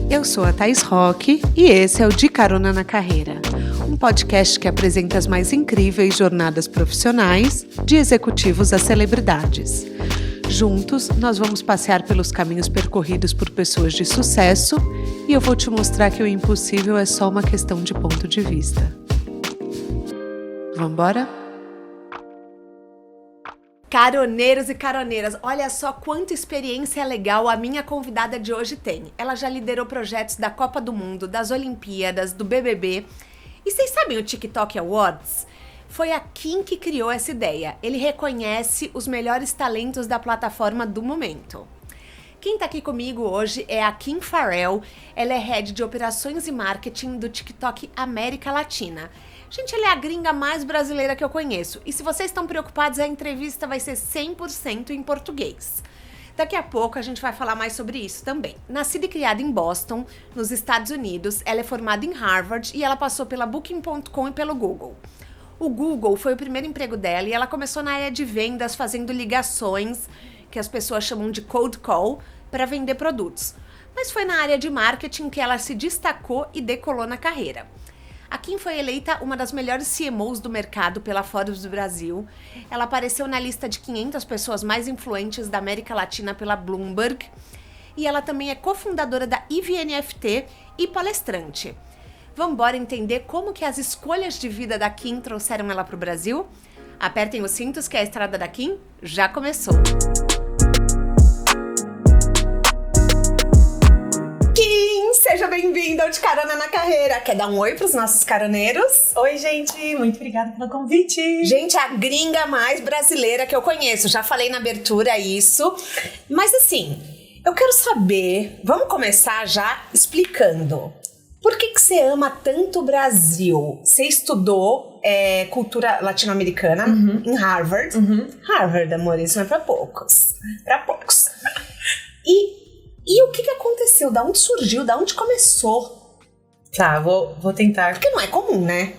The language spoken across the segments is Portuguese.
Eu sou a Thaís Roque e esse é o De Carona na Carreira, um podcast que apresenta as mais incríveis jornadas profissionais, de executivos a celebridades. Juntos, nós vamos passear pelos caminhos percorridos por pessoas de sucesso e eu vou te mostrar que o impossível é só uma questão de ponto de vista. Vamos embora? Caroneiros e caroneiras, olha só quanta experiência legal a minha convidada de hoje tem. Ela já liderou projetos da Copa do Mundo, das Olimpíadas, do BBB. E vocês sabem o TikTok Awards? Foi a Kim que criou essa ideia. Ele reconhece os melhores talentos da plataforma do momento. Quem tá aqui comigo hoje é a Kim Farrell. Ela é Head de Operações e Marketing do TikTok América Latina. Gente, ela é a gringa mais brasileira que eu conheço. E se vocês estão preocupados, a entrevista vai ser 100% em português. Daqui a pouco a gente vai falar mais sobre isso também. Nascida e criada em Boston, nos Estados Unidos, ela é formada em Harvard e ela passou pela Booking.com e pelo Google. O Google foi o primeiro emprego dela e ela começou na área de vendas, fazendo ligações, que as pessoas chamam de cold call, para vender produtos. Mas foi na área de marketing que ela se destacou e decolou na carreira. A Kim foi eleita uma das melhores CMOs do mercado pela Forbes do Brasil. Ela apareceu na lista de 500 pessoas mais influentes da América Latina pela Bloomberg. E ela também é cofundadora da EVNFT e palestrante. Vamos embora entender como que as escolhas de vida da Kim trouxeram ela para o Brasil? Apertem os cintos que a estrada da Kim já começou. Seja bem-vindo ao De Carona na Carreira. Quer dar um oi pros nossos caroneiros? Oi, gente. Muito obrigada pelo convite. Gente, a gringa mais brasileira que eu conheço. Já falei na abertura isso. Mas assim, eu quero saber... Vamos começar já explicando. Por que você ama tanto o Brasil? Você estudou cultura latino-americana em Harvard. Harvard, amor, isso não é pra poucos. Pra poucos. E o que aconteceu? Da onde surgiu? Da onde começou? Tá, vou tentar. Porque não é comum, né?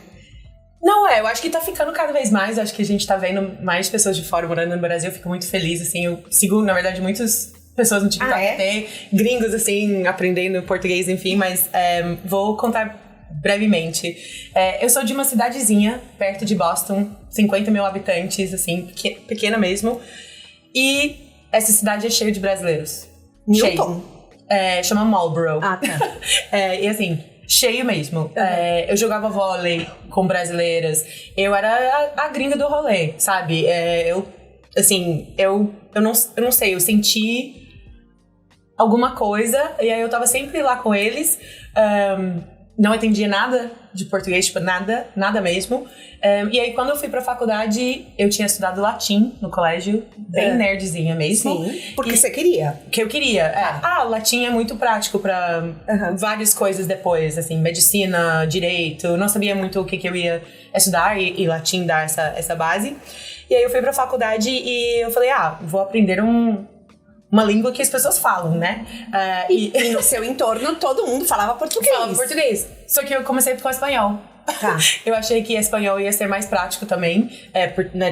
Não eu acho que tá ficando cada vez mais. Acho que a gente tá vendo mais pessoas de fora morando no Brasil. Eu fico muito feliz, assim. Eu sigo, na verdade, muitas pessoas no TikTok, até gringos, assim, aprendendo português, enfim. Mas vou contar brevemente. Eu sou de uma cidadezinha, perto de Boston. 50 mil habitantes, assim, pequena mesmo. E essa cidade é cheia de brasileiros. Newton? Chama Marlboro. Ah, tá. E assim, cheio mesmo. Eu jogava vôlei com brasileiras. Eu era a gringa do rolê, sabe? Eu não sei, eu senti alguma coisa e aí eu tava sempre lá com eles. Não entendia nada de português, tipo, nada mesmo. E aí, quando eu fui pra faculdade, eu tinha estudado latim no colégio, bem nerdzinha mesmo. Sim, porque você queria. Que eu queria. Latim é muito prático pra várias coisas depois, assim, medicina, direito. Eu não sabia muito o que eu ia estudar e latim dá essa base. E aí, eu fui pra faculdade e eu falei, vou aprender uma língua que as pessoas falam, né? E no seu entorno, todo mundo falava português. Falava português. Só que eu comecei com espanhol. Tá. Eu achei que espanhol ia ser mais prático também.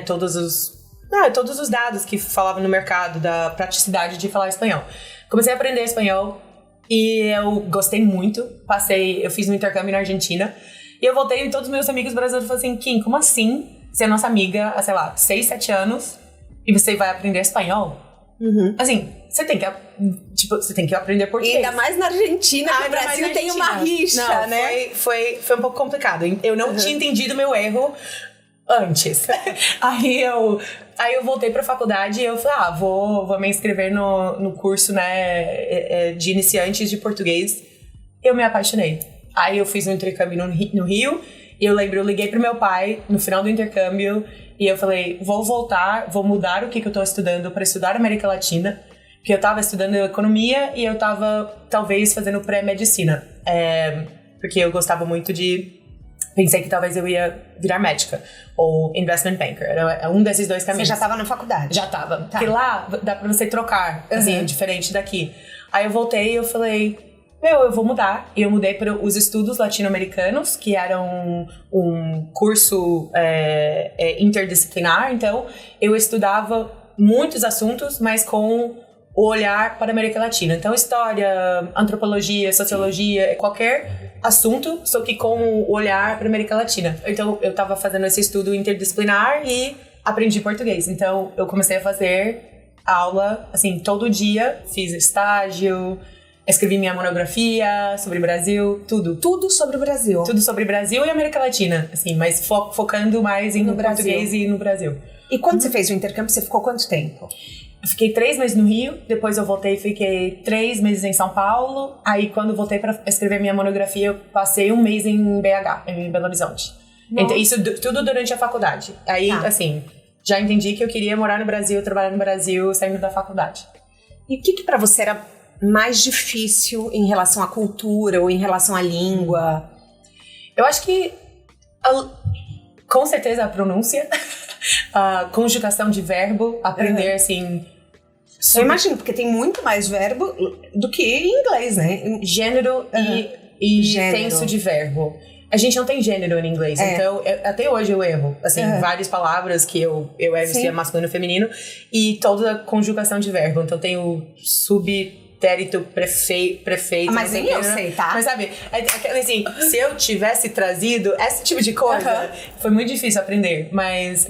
Todos os dados que falavam no mercado, da praticidade de falar espanhol. Comecei a aprender espanhol e eu gostei muito. Eu fiz um intercâmbio na Argentina. E eu voltei e todos os meus amigos brasileiros falaram assim, Kim, como assim você é nossa amiga há, sei lá, 6, 7 anos e você vai aprender espanhol? Assim, você tem que aprender português. E ainda mais na Argentina, que o Brasil tem uma rixa, né? Foi um pouco complicado. Eu não tinha entendido meu erro antes. Aí eu voltei pra faculdade e eu falei, vou me inscrever no curso, né, de iniciantes de português. Eu me apaixonei. Aí eu fiz um intercâmbio no Rio e eu liguei pro meu pai no final do intercâmbio. E eu falei, vou mudar o que eu tô estudando para estudar América Latina. Porque eu tava estudando economia e eu tava, talvez, fazendo pré-medicina. Porque eu gostava muito pensei que talvez eu ia virar médica ou investment banker. Era um desses dois caminhos. Você já tava na faculdade? Já tava. Tá. Porque lá dá pra você trocar, assim, diferente daqui. Aí eu voltei e eu falei... eu vou mudar. E eu mudei para os estudos latino-americanos, que eram um curso interdisciplinar. Então, eu estudava muitos assuntos, mas com o olhar para a América Latina. Então, história, antropologia, sociologia, qualquer assunto, só que com o olhar para a América Latina. Então, eu estava fazendo esse estudo interdisciplinar e aprendi português. Então, eu comecei a fazer aula, assim, todo dia. Fiz estágio, escrevi minha monografia sobre o Brasil, tudo. Tudo sobre o Brasil. Tudo sobre o Brasil e América Latina, assim, mas focando mais no português e no Brasil. E quando você fez o intercâmbio, você ficou quanto tempo? Eu fiquei 3 meses no Rio, depois eu voltei e fiquei 3 meses em São Paulo. Aí, quando voltei para escrever minha monografia, eu passei 1 mês em BH, em Belo Horizonte. Então, isso tudo durante a faculdade. Aí, assim, já entendi que eu queria morar no Brasil, trabalhar no Brasil, saindo da faculdade. E o que pra você era mais difícil em relação à cultura ou em relação à língua? Eu acho que, com certeza, a pronúncia, a conjugação de verbo, aprender, assim... Eu imagino, porque tem muito mais verbo do que em inglês, né? Gênero e Gênero. tenso de verbo. A gente não tem gênero em inglês, então até hoje eu erro, assim, várias palavras que eu erro se é masculino ou feminino, e toda a conjugação de verbo. Então tem o subtérito, prefeito... Mas nem eu sei, tá? Mas sabe, assim, se eu tivesse trazido esse tipo de coisa, foi muito difícil aprender. Mas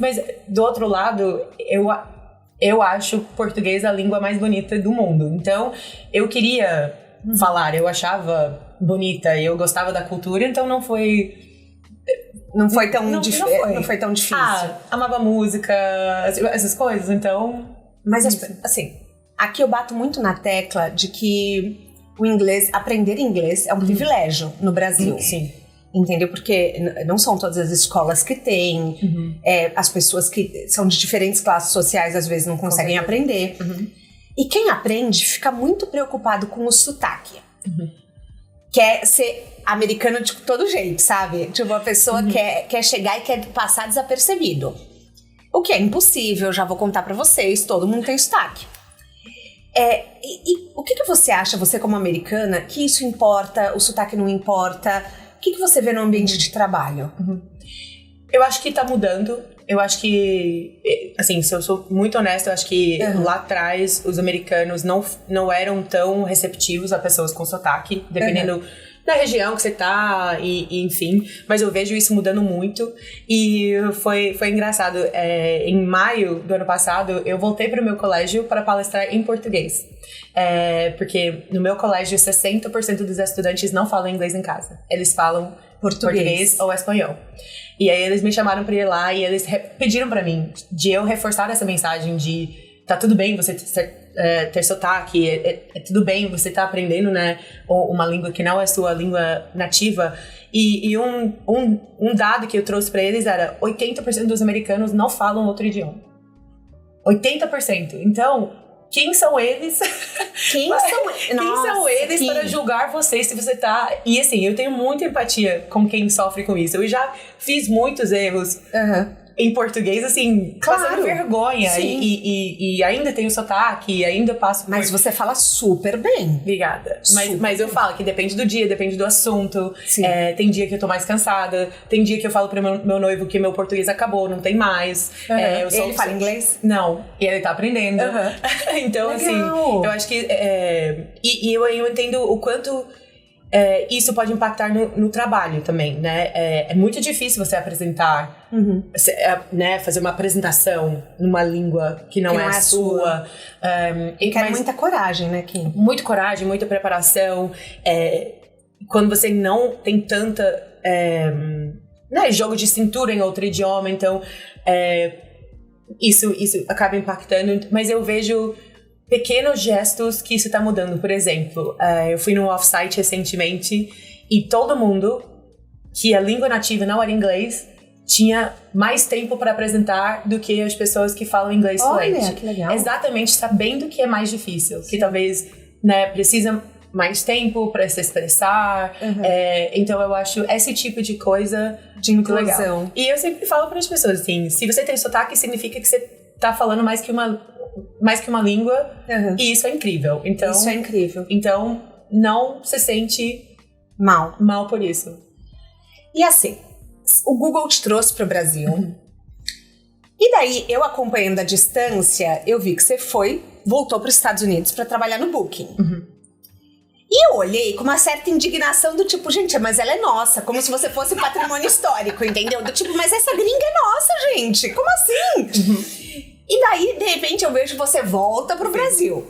do outro lado, eu acho português a língua mais bonita do mundo. Então, eu queria falar, eu achava bonita, eu gostava da cultura, então não foi tão difícil. Amava música, essas coisas, então... Mas, assim, aqui eu bato muito na tecla de que o inglês, aprender inglês é um privilégio no Brasil. Sim. Entendeu? Porque não são todas as escolas que têm, as pessoas que são de diferentes classes sociais às vezes não conseguem aprender. E quem aprende fica muito preocupado com o sotaque. Quer ser americano de todo jeito, sabe? Tipo, uma pessoa quer chegar e quer passar desapercebido. O que é impossível, já vou contar pra vocês, todo mundo tem sotaque. E o que você acha, você como americana, que isso importa, o sotaque não importa? O que você vê no ambiente de trabalho? Eu acho que tá mudando. Eu acho que, assim, se eu sou muito honesta, eu acho que lá atrás os americanos não eram tão receptivos a pessoas com sotaque, dependendo da região que você tá, e enfim. Mas eu vejo isso mudando muito. E foi engraçado. Em maio do ano passado, eu voltei para o meu colégio para palestrar em português. Porque no meu colégio, 60% dos estudantes não falam inglês em casa. Eles falam português ou espanhol. E aí eles me chamaram pra ir lá e eles pediram pra mim de eu reforçar essa mensagem de tá tudo bem você ter sotaque, é tudo bem você tá aprendendo, né, uma língua que não é sua língua nativa. E um dado que eu trouxe pra eles era 80% dos americanos não falam outro idioma. 80%. Então... Quem são eles? Quem são eles para julgar você se você tá... E assim, eu tenho muita empatia com quem sofre com isso. Eu já fiz muitos erros em português, assim, passando vergonha. E ainda tenho sotaque, ainda passo... Mas você fala super bem. Obrigada. Mas eu falo que depende do dia, depende do assunto. Tem dia que eu tô mais cansada. Tem dia que eu falo pro meu noivo que meu português acabou, não tem mais. Ele fala inglês? Não. E ele tá aprendendo. Então, legal. Assim, eu acho que... eu entendo o quanto... isso pode impactar no trabalho também, né? É muito difícil você apresentar, né? Fazer uma apresentação numa língua que não é a sua. Quer muita coragem, né, Kim? Muita coragem, muita preparação. Quando você não tem tanta... né, jogo de cintura em outro idioma, então... Isso acaba impactando. Mas eu vejo... pequenos gestos que isso tá mudando. Por exemplo, eu fui num off-site recentemente e todo mundo que a língua nativa não era inglês tinha mais tempo para apresentar do que as pessoas que falam inglês fluente. Olha, que legal. Exatamente, sabendo que é mais difícil, que talvez, né, precisa mais tempo para se expressar. Então eu acho esse tipo de coisa de muito inclusão. Legal. E eu sempre falo para as pessoas assim, se você tem sotaque, significa que você tá falando mais que uma língua, e isso é incrível. Então, isso é incrível. Então, não se sente mal por isso. E assim, o Google te trouxe para o Brasil. E daí, eu acompanhando a distância, eu vi que você foi voltou para os Estados Unidos para trabalhar no Booking. E eu olhei com uma certa indignação do tipo, gente, mas ela é nossa, como se você fosse patrimônio histórico, entendeu? Do tipo, mas essa gringa é nossa, gente, como assim? E daí, de repente, eu vejo você volta pro Brasil.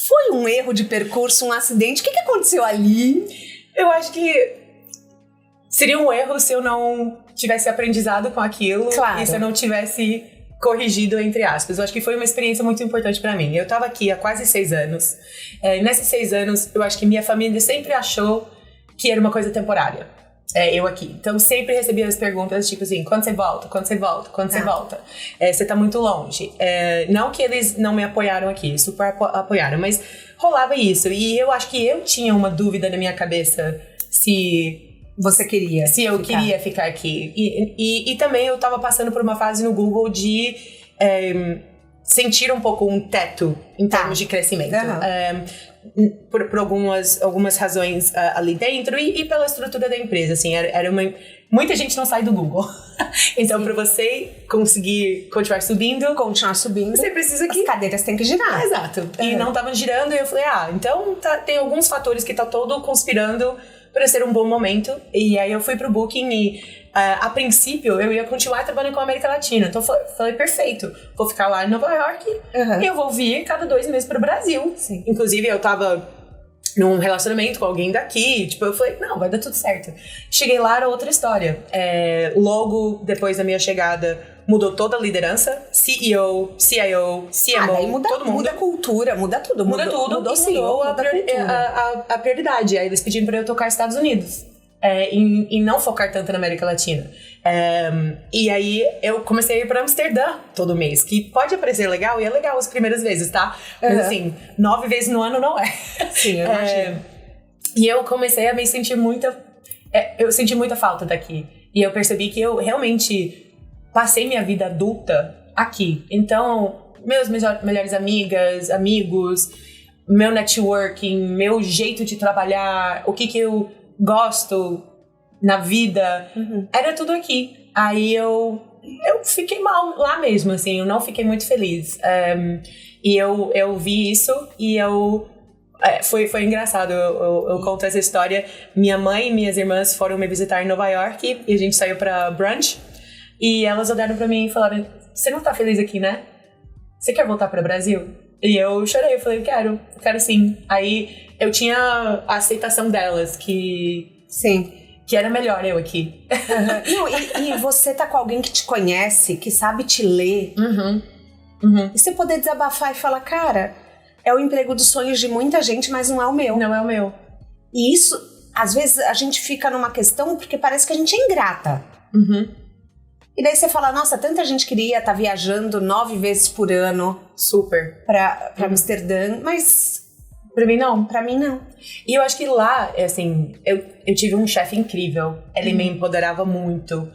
Foi um erro de percurso, um acidente? O que aconteceu ali? Eu acho que seria um erro se eu não tivesse aprendizado com aquilo. Claro. E se eu não tivesse corrigido, entre aspas. Eu acho que foi uma experiência muito importante pra mim. Eu tava aqui há quase 6 anos. Nesses 6 anos, eu acho que minha família sempre achou que era uma coisa temporária. Eu aqui. Então, sempre recebia as perguntas, tipo assim, quando você volta? Quando você volta? Quando você volta? Você tá muito longe. Não que eles não me apoiaram aqui, super apoiaram, mas rolava isso. E eu acho que eu tinha uma dúvida na minha cabeça se você queria se eu queria ficar aqui. E também eu tava passando por uma fase no Google de sentir um pouco um teto em termos de crescimento. Por algumas razões ali dentro e pela estrutura da empresa, assim, muita gente não sai do Google. Então, para você conseguir continuar subindo, você precisa que as cadeiras têm que girar. Exato. E não estavam girando, e eu falei, então tem alguns fatores que tá todo conspirando para ser um bom momento. E aí eu fui pro Booking e a princípio eu ia continuar trabalhando com a América Latina. Então falei, perfeito, vou ficar lá em Nova York e eu vou vir cada 2 meses pro Brasil. Sim. Inclusive eu tava num relacionamento com alguém daqui, tipo, eu falei, não, vai dar tudo certo. Cheguei lá, era outra história. Logo depois da minha chegada, mudou toda a liderança, CEO, CIO, CMO, daí todo mundo. Muda a cultura, muda tudo. Mudou sim, a prioridade. Aí eles pediram pra eu tocar Estados Unidos. E não focar tanto na América Latina. E aí eu comecei a ir pra Amsterdã todo mês, que pode parecer legal, e é legal as primeiras vezes, tá? Mas assim, 9 vezes no ano não é. Sim, eu imagino. E eu comecei a me sentir eu senti muita falta daqui. E eu percebi que eu realmente passei minha vida adulta aqui. Então, meus melhores amigas, amigos, meu networking, meu jeito de trabalhar, o que eu gosto na vida, era tudo aqui. Aí eu fiquei mal lá mesmo, assim, eu não fiquei muito feliz. E eu vi isso e foi engraçado, eu conto essa história. Minha mãe e minhas irmãs foram me visitar em Nova York e a gente saiu pra brunch. E elas olharam pra mim e falaram, você não tá feliz aqui, né? Você quer voltar pro Brasil? E eu chorei, eu falei, quero sim. Aí eu tinha a aceitação delas, que era melhor eu aqui. Não, e você tá com alguém que te conhece, que sabe te ler. E você poder desabafar e falar, cara, é o emprego dos sonhos de muita gente, mas não é o meu. Não é o meu. E isso, às vezes, a gente fica numa questão porque parece que a gente é ingrata. E daí você fala, nossa, tanta gente queria estar viajando 9 vezes por ano. Super. Pra Amsterdã, mas pra mim não. Pra mim não. E eu acho que lá, assim, eu tive um chefe incrível. Ele me empoderava muito.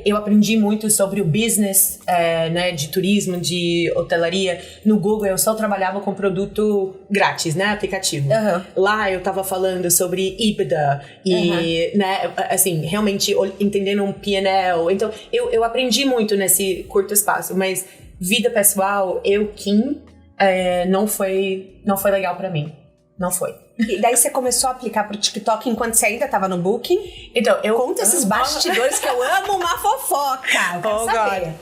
Eu aprendi muito sobre o business, né, de turismo, de hotelaria. No Google eu só trabalhava com produto grátis, né, aplicativo. Lá eu tava falando sobre EBITDA e, né, assim, realmente entendendo um P&L. Então, eu aprendi muito nesse curto espaço, mas vida pessoal, Kim, não foi legal pra mim. Não foi. E daí você começou a aplicar pro TikTok enquanto você ainda tava no Booking? Então, Conta esses bastidores que eu amo uma fofoca. Eu quero saber.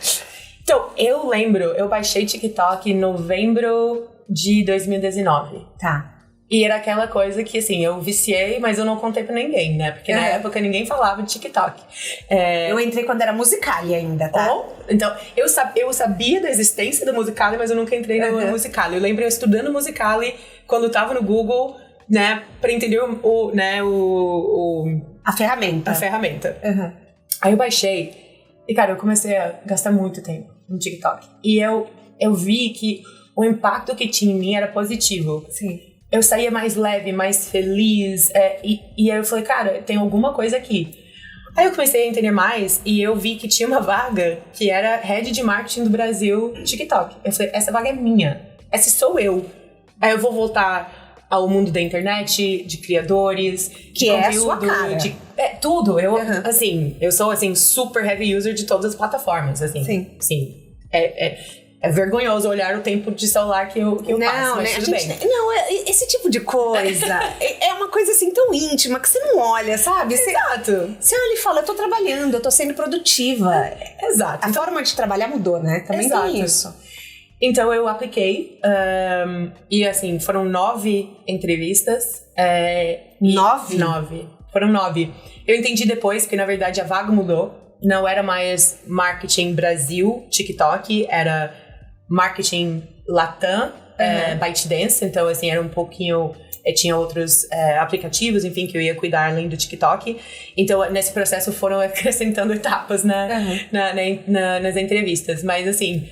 Então, eu lembro, eu baixei TikTok em novembro de 2019. Tá. E era aquela coisa que, assim, eu viciei, mas eu não contei pra ninguém, né? Porque na época ninguém falava de TikTok. Eu entrei quando era Musical.ly ainda, tá? Então, eu sabia da existência do Musical.ly, mas eu nunca entrei no Musical.ly. Eu lembro eu estudando Musical.ly quando eu tava no Google, né? Pra entender a ferramenta. A ferramenta. Aí eu baixei e, cara, eu comecei a gastar muito tempo no TikTok. E eu vi que o impacto que tinha em mim era positivo. Sim. Eu saía mais leve, mais feliz. E aí eu falei, cara, tem alguma coisa aqui. Aí eu comecei a entender mais e eu vi que tinha uma vaga que era Head de Marketing do Brasil TikTok. Eu falei, essa vaga é minha. Essa sou eu. Aí eu vou voltar ao mundo da internet, de criadores, que é a sua cara. Tudo. Eu, assim, eu sou, assim, super heavy user de todas as plataformas, assim. Sim. Sim. é vergonhoso olhar o tempo de celular que eu passo, mas tudo bem. Esse tipo de coisa é uma coisa assim tão íntima que você não olha, sabe? Exato. Você olha e fala, eu tô trabalhando, eu tô sendo produtiva. Exato. A forma de trabalhar mudou, né? Também tem isso. Então eu apliquei, e assim, foram 9 entrevistas. 9? 9. Foram 9. Eu entendi depois que, na verdade, a vaga mudou. Não era mais marketing Brasil, TikTok, era marketing Latam, ByteDance. Então, assim, era um pouquinho... tinha outros aplicativos, enfim, que eu ia cuidar além do TikTok. Então, nesse processo, foram acrescentando etapas nas entrevistas. Mas, assim,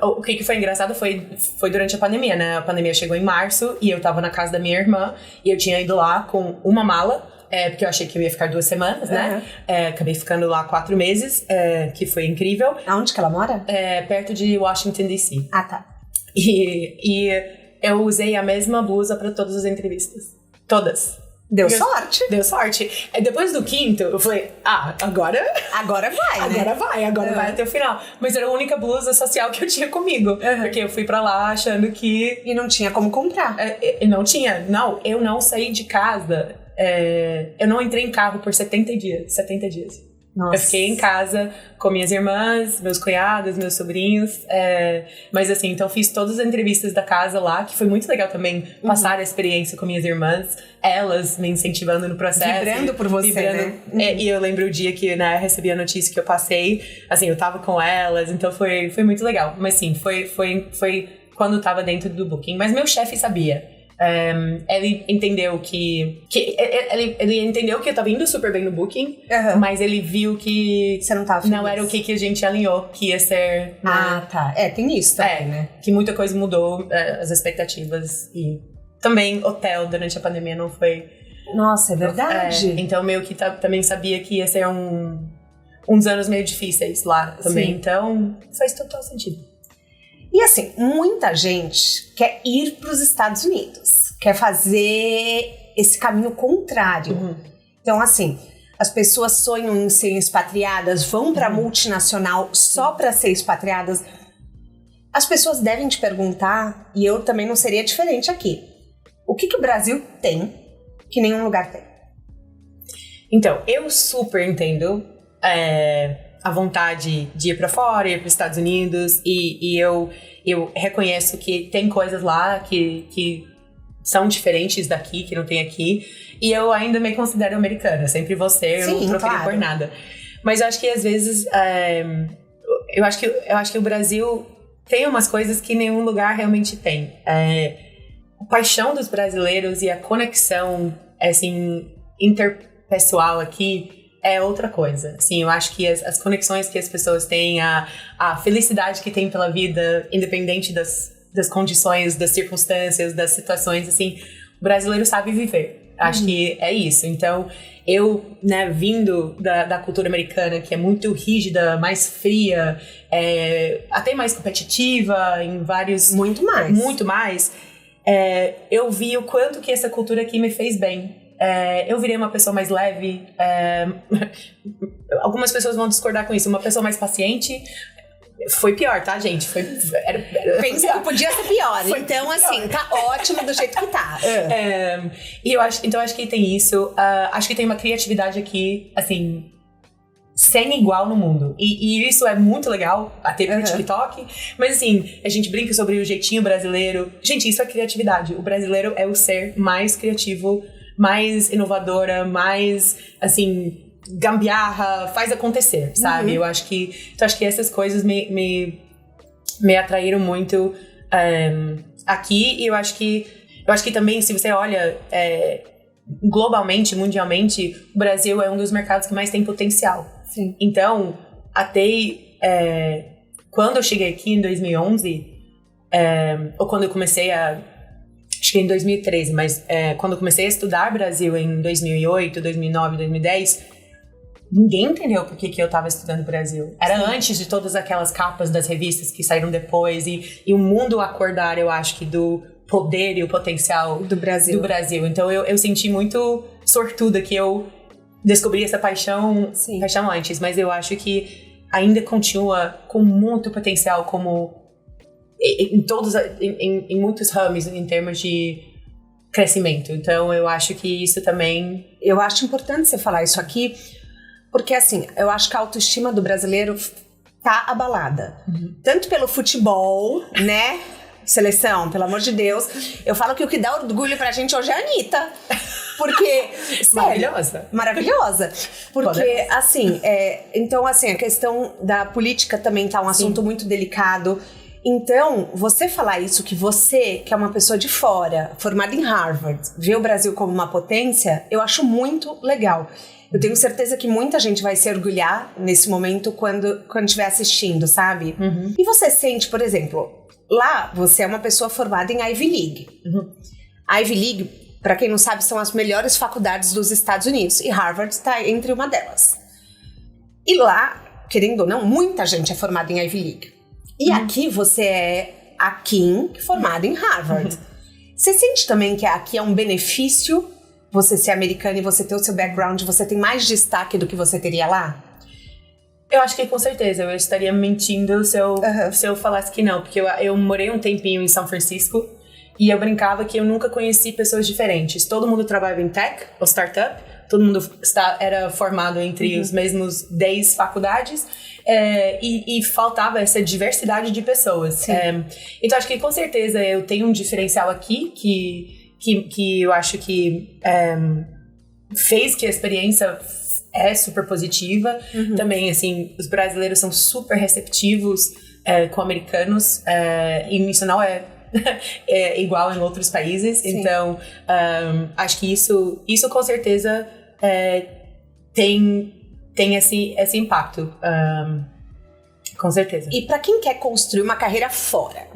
o que foi engraçado foi durante a pandemia, né? A pandemia chegou em março e eu tava na casa da minha irmã e eu tinha ido lá com uma mala, porque eu achei que eu ia ficar 2 semanas, né? Acabei ficando lá 4 meses, que foi incrível. Aonde que ela mora? Perto de Washington, D.C. Ah, tá. E eu usei a mesma blusa pra todas as entrevistas. Todas. Deu sorte. Deu sorte. Depois do 5º, eu falei, agora vai, né? Agora vai até o final. Mas era a única blusa social que eu tinha comigo. Porque eu fui pra lá achando que... E não tinha como comprar. Não tinha. Não, eu não saí de casa. Eu não entrei em carro por 70 dias. Nossa. Eu fiquei em casa com minhas irmãs, meus cunhados, meus sobrinhos. Mas assim, então fiz todas as entrevistas da casa lá, que foi muito legal também passar a experiência com minhas irmãs. Elas me incentivando no processo. Vibrando por você, né? E eu lembro o dia que, né, recebi a notícia que eu passei. Assim, eu tava com elas, então foi muito legal. Mas sim, foi quando eu tava dentro do Booking. Mas meu chefe sabia. Ele entendeu que ele entendeu que eu tava indo super bem no Booking, mas ele viu que você não tava feliz. Não era o que a gente alinhou, que ia ser... tá. Tem isso também, né? Que muita coisa mudou, as expectativas, e também hotel durante a pandemia não foi... Nossa, é verdade. Então meio que também sabia que ia ser uns anos meio difíceis lá também. Sim. Então faz total sentido. E assim, muita gente quer ir para os Estados Unidos, quer fazer esse caminho contrário. Então, assim, as pessoas sonham em ser expatriadas, vão para multinacional só para ser expatriadas. As pessoas devem te perguntar, e eu também não seria diferente aqui, o que o Brasil tem que nenhum lugar tem? Então, eu super entendo a vontade de ir pra fora, ir pros Estados Unidos, e eu reconheço que tem coisas lá que são diferentes daqui, que não tem aqui, e eu ainda me considero americana, sempre vou ser, eu não trocaria por nada. Mas eu acho que às vezes, eu acho que o Brasil tem umas coisas que nenhum lugar realmente tem. A paixão dos brasileiros e a conexão, assim, interpessoal aqui, é outra coisa. Assim, eu acho que as conexões que as pessoas têm, a felicidade que tem pela vida, independente das condições, das circunstâncias, das situações, assim, o brasileiro sabe viver. Acho que é isso. Então, eu, né, vindo da cultura americana, que é muito rígida, mais fria, até mais competitiva, em vários... Muito mais. Eu vi o quanto que essa cultura aqui me fez bem. Eu virei uma pessoa mais leve. Algumas pessoas vão discordar com isso. Uma pessoa mais paciente. Foi pior, tá, gente? Pensa que podia ser pior. Então, assim, tá ótimo do jeito que tá. E eu acho que tem isso. Acho que tem uma criatividade aqui, assim, sem igual no mundo. E isso é muito legal, até pro TikTok. Mas, assim, a gente brinca sobre o jeitinho brasileiro. Gente, isso é criatividade. O brasileiro é o ser mais criativo, mais inovadora, mais, assim, gambiarra, faz acontecer, sabe? Eu acho que essas coisas me atraíram muito aqui, e eu acho que também, se você olha globalmente, mundialmente, o Brasil é um dos mercados que mais tem potencial. Sim. Então, até quando eu cheguei aqui em 2011, ou quando eu comecei acho que em 2013, mas quando eu comecei a estudar Brasil em 2008, 2009, 2010, ninguém entendeu por que eu estava estudando Brasil. Era antes de todas aquelas capas das revistas que saíram depois, e o mundo acordar, eu acho que do poder e o potencial do Brasil. Então eu senti muito sortuda que eu descobri essa paixão antes, mas eu acho que ainda continua com muito potencial como em muitos ramos em termos de crescimento. Então, eu acho que isso também... Eu acho importante você falar isso aqui, porque, assim, eu acho que a autoestima do brasileiro tá abalada. Tanto pelo futebol, né? Seleção, pelo amor de Deus. Eu falo que o que dá orgulho pra gente hoje é a Anitta. Porque... Maravilhosa. Maravilhosa. Porque, assim, então, assim, a questão da política também tá um assunto muito delicado. Então, você falar isso, que você, que é uma pessoa de fora, formada em Harvard, vê o Brasil como uma potência, eu acho muito legal. Eu tenho certeza que muita gente vai se orgulhar nesse momento quando estiver assistindo, sabe? E você sente, por exemplo, lá você é uma pessoa formada em Ivy League. A Ivy League, para quem não sabe, são as melhores faculdades dos Estados Unidos. E Harvard está entre uma delas. E lá, querendo ou não, muita gente é formada em Ivy League. E aqui você é a Kim, formada em Harvard. Você sente também que aqui é um benefício você ser americana e você ter o seu background, você tem mais destaque do que você teria lá? Eu acho que com certeza, eu estaria mentindo se eu falasse que não, porque eu morei um tempinho em São Francisco e eu brincava que eu nunca conheci pessoas diferentes. Todo mundo trabalhava em tech ou startup, todo mundo era formado entre os mesmos 10 faculdades e faltava essa diversidade de pessoas. Então acho que com certeza eu tenho um diferencial aqui que eu acho que fez que a experiência é super positiva. Também, assim, os brasileiros são super receptivos com americanos e isso não é igual em outros países. Sim. Então, acho que isso com certeza tem esse impacto. Com certeza. E para quem quer construir uma carreira fora,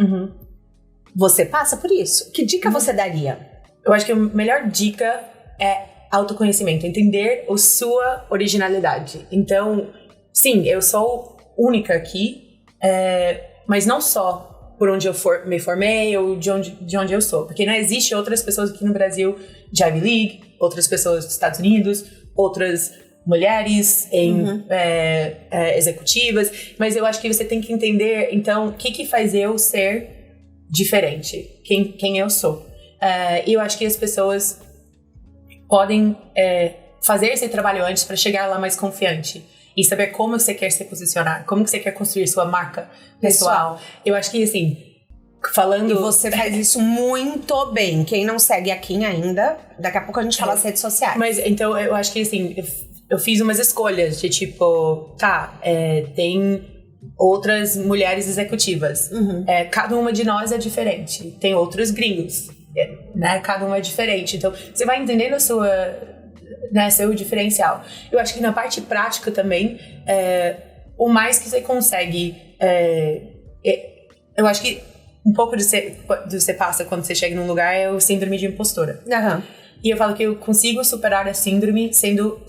você passa por isso? Que dica você daria? Eu acho que a melhor dica é autoconhecimento, entender a sua originalidade. Então, sim, eu sou única aqui, mas não só por onde eu me formei ou de onde eu sou, porque não existe outras pessoas aqui no Brasil de Ivy League, outras pessoas dos Estados Unidos, outras mulheres executivas, mas eu acho que você tem que entender, então, o que faz eu ser diferente, quem eu sou. E eu acho que as pessoas podem fazer esse trabalho antes para chegar lá mais confiante e saber como você quer se posicionar, como que você quer construir sua marca pessoal. Eu acho que, assim, falando... E você faz isso muito bem. Quem não segue a Kim ainda, daqui a pouco a gente fala as redes sociais. Mas, então, eu acho que, assim, eu fiz umas escolhas de, tipo, tem outras mulheres executivas. Cada uma de nós é diferente. Tem outros gringos, né? Cada uma é diferente. Então, você vai entendendo a seu diferencial. Eu acho que na parte prática também, o mais que você consegue... eu acho que um pouco do você passa quando você chega num lugar é o síndrome de impostora. E eu falo que eu consigo superar a síndrome sendo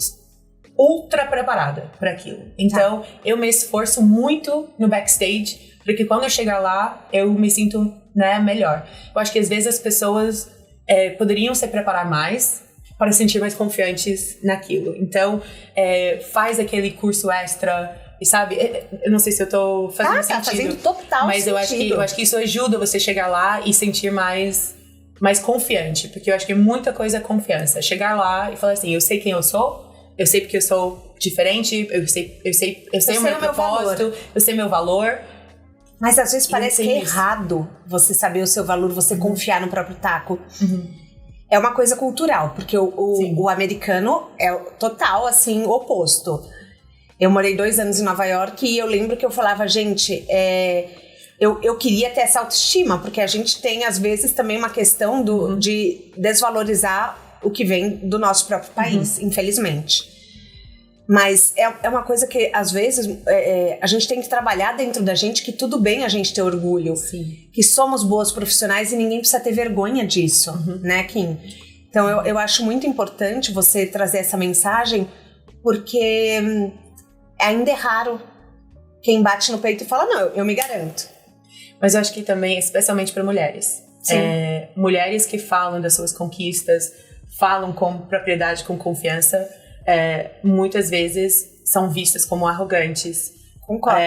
ultra preparada para aquilo. Então, eu me esforço muito no backstage, porque quando eu chegar lá, eu me sinto, né, melhor. Eu acho que às vezes as pessoas poderiam se preparar mais para se sentir mais confiantes naquilo. Então, faz aquele curso extra, e sabe, eu não sei se eu tô fazendo sentido. Tá fazendo total mas sentido. eu acho que isso ajuda você chegar lá e sentir mais confiante, porque eu acho que muita coisa é confiança. Chegar lá e falar assim, eu sei quem eu sou, eu sei porque eu sou diferente, eu sei o meu propósito, eu sei meu valor. Mas às vezes parece que é errado você saber o seu valor, você confiar no próprio taco. É uma coisa cultural, porque o americano é total, assim, oposto. Eu morei 2 anos em Nova York e eu lembro que eu falava, gente, eu queria ter essa autoestima, porque a gente tem, às vezes, também uma questão de desvalorizar o que vem do nosso próprio país, infelizmente. Mas é uma coisa que, às vezes, a gente tem que trabalhar dentro da gente, que tudo bem a gente ter orgulho. Sim. Que somos boas profissionais e ninguém precisa ter vergonha disso, né, Kim? Então, eu acho muito importante você trazer essa mensagem, porque ainda é raro quem bate no peito e fala, não, eu me garanto. Mas eu acho que também, especialmente para mulheres. Mulheres que falam das suas conquistas, falam com propriedade, com confiança, muitas vezes são vistas como arrogantes. Concordo.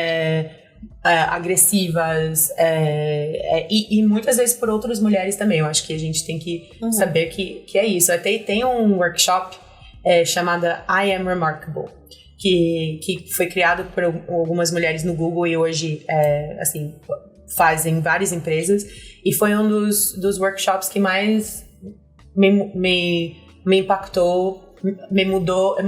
agressivas, e muitas vezes por outras mulheres também. Eu acho que a gente tem que saber que é isso. Até tem um workshop chamada I Am Remarkable, que foi criado por algumas mulheres no Google e hoje, assim, fazem várias empresas. E foi um dos workshops que mais me impactou,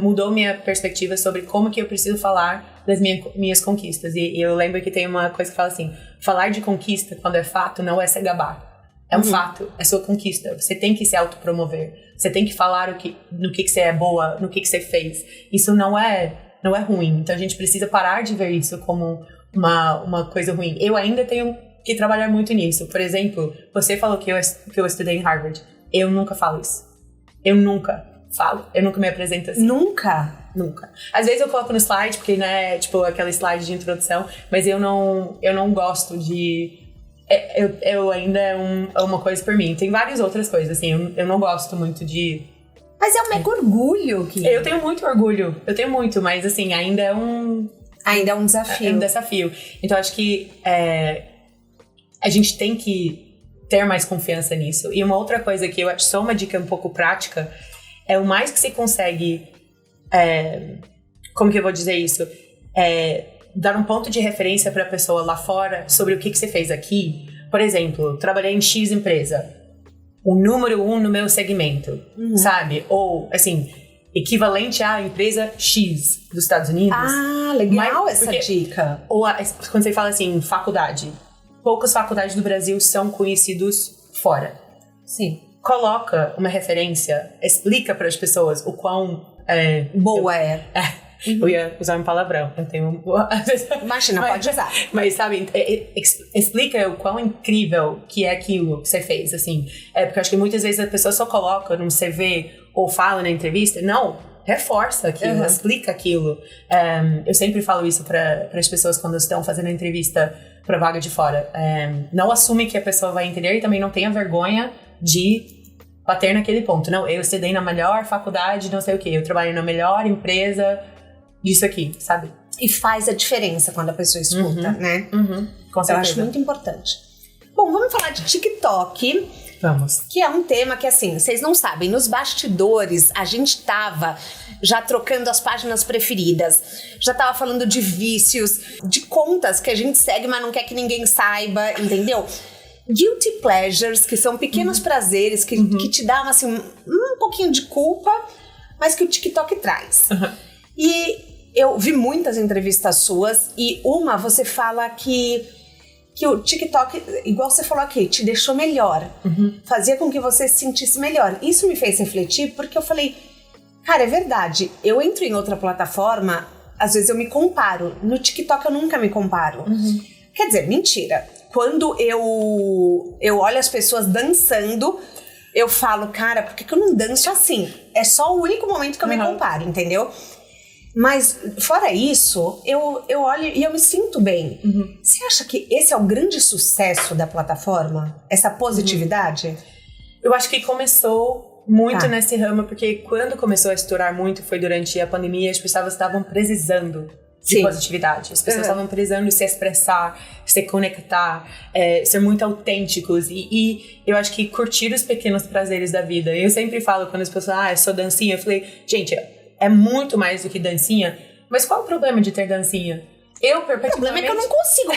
mudou minha perspectiva sobre como que eu preciso falar das minhas conquistas. E eu lembro que tem uma coisa que fala assim, falar de conquista quando é fato não é se gabar. É um fato, é sua conquista. Você tem que se autopromover. Você tem que falar no que você é boa, no que você fez. Isso não é ruim. Então a gente precisa parar de ver isso como uma coisa ruim. Eu ainda tenho que trabalhar muito nisso. Por exemplo, você falou que eu estudei em Harvard. Eu nunca falo isso. Eu nunca falo. Eu nunca me apresento assim. Nunca? Nunca. Às vezes eu coloco no slide, porque, né, tipo, aquela slide de introdução, mas eu não gosto de... Eu ainda é uma coisa por mim. Tem várias outras coisas, assim, eu não gosto muito de... Mas é um mega orgulho. Eu tenho muito orgulho, mas, assim, ainda é um... Ainda é um desafio. É um desafio. Então, acho que a gente tem que ter mais confiança nisso. E uma outra coisa que eu acho só uma dica um pouco prática é o mais que você consegue... como que eu vou dizer isso? Dar um ponto de referência para a pessoa lá fora sobre o que você fez aqui. Por exemplo, trabalhei em X empresa. O número 1 no meu segmento, sabe? Ou, assim, equivalente à empresa X dos Estados Unidos. Ah, legal essa dica. Ou quando você fala assim, faculdade. Poucas faculdades do Brasil são conhecidos fora. Sim. Coloca uma referência, explica para as pessoas o quão... boa eu ia usar um palavrão, eu tenho... Imagina, pode usar. Mas, sabe, explica o quão incrível que é aquilo que você fez, assim. Porque eu acho que muitas vezes a pessoa só coloca num CV ou fala na entrevista. Não, reforça aquilo, explica aquilo. Eu sempre falo isso para as pessoas quando estão fazendo a entrevista para vaga de fora. Não assume que a pessoa vai entender e também não tenha vergonha de bater naquele ponto. Não, eu estudei na melhor faculdade, não sei o quê. Eu trabalho na melhor empresa disso aqui, sabe? E faz a diferença quando a pessoa escuta, né? Com certeza. Eu acho muito importante. Bom, vamos falar de TikTok. Vamos. Que é um tema que, assim, vocês não sabem, nos bastidores a gente tava já trocando as páginas preferidas, já tava falando de vícios, de contas que a gente segue, mas não quer que ninguém saiba, entendeu? Guilty pleasures, que são pequenos prazeres que te dão, assim, um pouquinho de culpa, mas que o TikTok traz. E eu vi muitas entrevistas suas e uma você fala que o TikTok, igual você falou aqui, te deixou melhor. Fazia com que você se sentisse melhor. Isso me fez refletir porque eu falei, cara, é verdade. Eu entro em outra plataforma, às vezes eu me comparo. No TikTok eu nunca me comparo. Quer dizer, mentira. Quando eu olho as pessoas dançando, eu falo, cara, por que eu não danço assim? É só o único momento que eu me comparo, entendeu? Mas, fora isso, eu olho e eu me sinto bem. Você acha que esse é o grande sucesso da plataforma? Essa positividade? Eu acho que começou muito nesse ramo, porque quando começou a estourar muito, foi durante a pandemia, as pessoas estavam precisando de positividade. As pessoas estavam precisando se expressar, se conectar, ser muito autênticos. E eu acho que curtir os pequenos prazeres da vida. Eu sempre falo, quando as pessoas eu sou dancinha, eu falei, gente... É muito mais do que dancinha. Mas qual o problema de ter dancinha? O problema é que eu não consigo.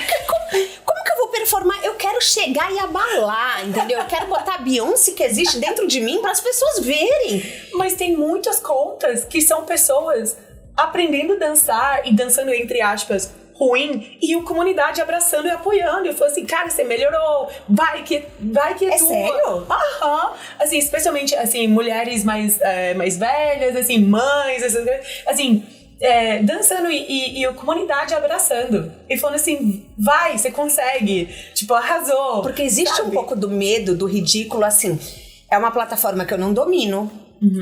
Como que eu vou performar? Eu quero chegar e abalar, entendeu? Eu quero botar a Beyoncé que existe dentro de mim para as pessoas verem. Mas tem muitas contas que são pessoas aprendendo a dançar e dançando, entre aspas, ruim, e a comunidade abraçando e apoiando. Eu falei assim, cara, você melhorou, vai que é tua. Sério? Assim, especialmente, assim, mulheres mais velhas, assim, mães, assim, dançando e a comunidade abraçando. E falando assim, vai, você consegue. Tipo, arrasou. Porque existe um pouco do medo, do ridículo, assim, é uma plataforma que eu não domino.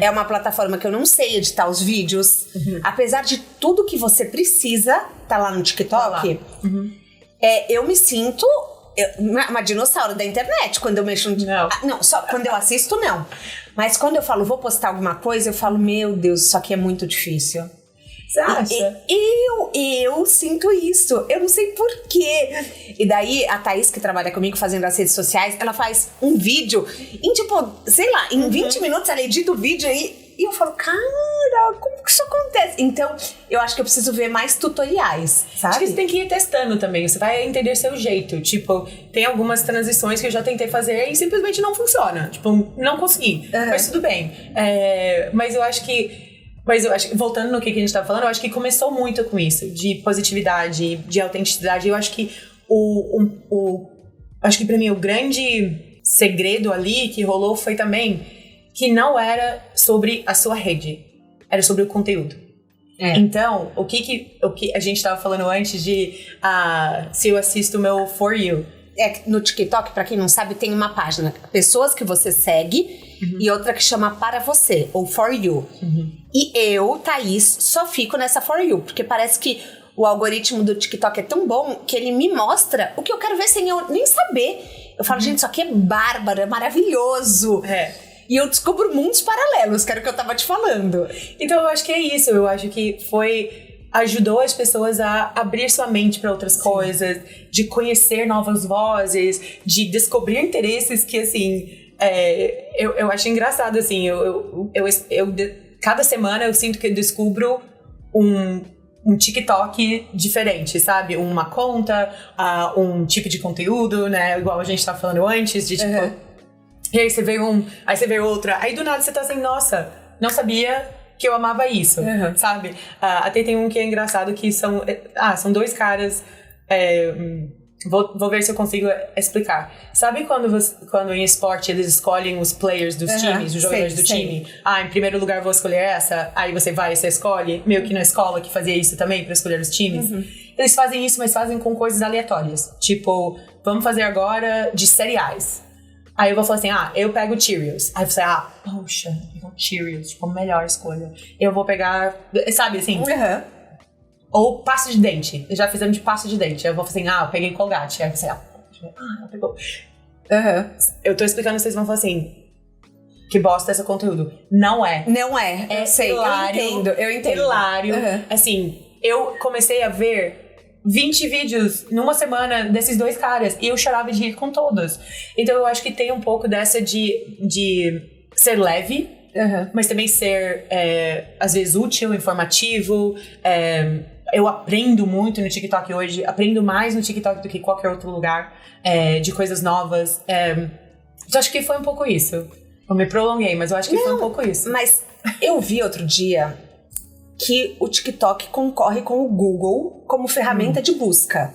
É uma plataforma que eu não sei editar os vídeos. Apesar de tudo que você precisa, tá lá no TikTok. Eu me sinto uma dinossauro da internet quando eu mexo no... Não, só quando eu assisto, não. Mas quando eu falo, vou postar alguma coisa, eu falo, meu Deus, isso aqui é muito difícil. Você acha? Eu sinto isso. Eu não sei por quê. E daí, a Thaís, que trabalha comigo fazendo as redes sociais, ela faz um vídeo em, tipo, sei lá, em 20 minutos ela edita o vídeo e eu falo, cara, como que isso acontece? Então, eu acho que eu preciso ver mais tutoriais, sabe? Acho que você tem que ir testando também. Você vai entender seu jeito. Tipo, tem algumas transições que eu já tentei fazer e simplesmente não funciona. Tipo, não consegui. Mas tudo bem. Mas eu acho que, voltando no que a gente tava falando, eu acho que começou muito com isso, de positividade, de autenticidade. Eu acho que acho que pra mim o grande segredo ali que rolou foi também que não era sobre a sua rede, era sobre o conteúdo. Então, o que a gente tava falando antes de se eu assisto o meu For You. No TikTok, pra quem não sabe, tem uma página, pessoas que você segue, e outra que chama Para Você, ou For You. E eu, Thaís, só fico nessa For You, porque parece que o algoritmo do TikTok é tão bom que ele me mostra o que eu quero ver sem eu nem saber. Eu falo, gente, isso aqui é bárbaro, é maravilhoso. E eu descubro mundos paralelos, que era o que eu tava te falando. Então eu acho que é isso, eu acho que ajudou as pessoas a abrir sua mente para outras coisas, de conhecer novas vozes, de descobrir interesses que, assim, eu acho engraçado, assim, cada semana eu sinto que eu descubro um TikTok diferente, sabe? Uma conta, um tipo de conteúdo, né? Igual a gente tava falando antes, de tipo... E aí você vê aí você vê outra, aí do nada você tá assim, nossa, não sabia que eu amava isso, sabe? Até tem um que é engraçado que são dois caras, vou ver se eu consigo explicar. Sabe quando em esporte eles escolhem os players dos times, os jogadores do time? Em primeiro lugar vou escolher essa, aí você escolhe, meio que na escola que fazia isso também pra escolher os times. Eles fazem isso, mas fazem com coisas aleatórias, tipo, vamos fazer agora de cereais. Aí eu vou falar assim, eu pego Cheerios. Aí você, poxa, eu pego Cheerios, tipo, a melhor escolha. Eu vou pegar, sabe, assim... Ou pasta de dente. Já fizemos de pasta de dente. Aí eu vou falar assim, eu peguei Colgate. Aí você, ela pegou. Eu tô explicando, vocês vão falar assim, que bosta esse conteúdo. Não é. Não é, eu sei, hilário, eu entendo. Hilário. Assim, eu comecei a ver 20 vídeos numa semana desses dois caras e eu chorava de rir com todos. Então eu acho que tem um pouco dessa de ser leve, mas também ser, às vezes, útil, informativo. Eu aprendo muito no TikTok hoje, aprendo mais no TikTok do que qualquer outro lugar, de coisas novas. Então acho que foi um pouco isso. Eu me prolonguei, mas eu acho que foi um pouco isso. Mas eu vi outro dia que o TikTok concorre com o Google como ferramenta de busca.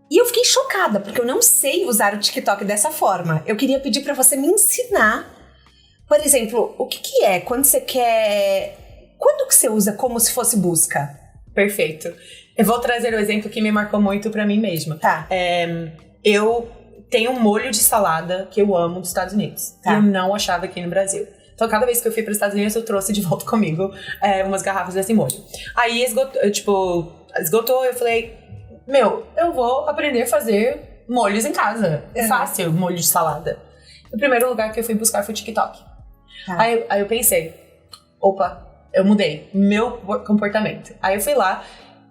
E eu fiquei chocada, porque eu não sei usar o TikTok dessa forma. Eu queria pedir pra você me ensinar. Por exemplo, o que é quando você quer... Quando que você usa como se fosse busca? Perfeito. Eu vou trazer o exemplo que me marcou muito pra mim mesma. Tá. Eu tenho um molho de salada que eu amo dos Estados Unidos. Tá. E eu não achava aqui no Brasil. Então, cada vez que eu fui para os Estados Unidos, eu trouxe de volta comigo umas garrafas desse molho. Aí, esgotou, eu falei, eu vou aprender a fazer molhos em casa. É fácil, molho de salada. O primeiro lugar que eu fui buscar foi o TikTok. Aí eu pensei, opa, eu mudei meu comportamento. Aí eu fui lá,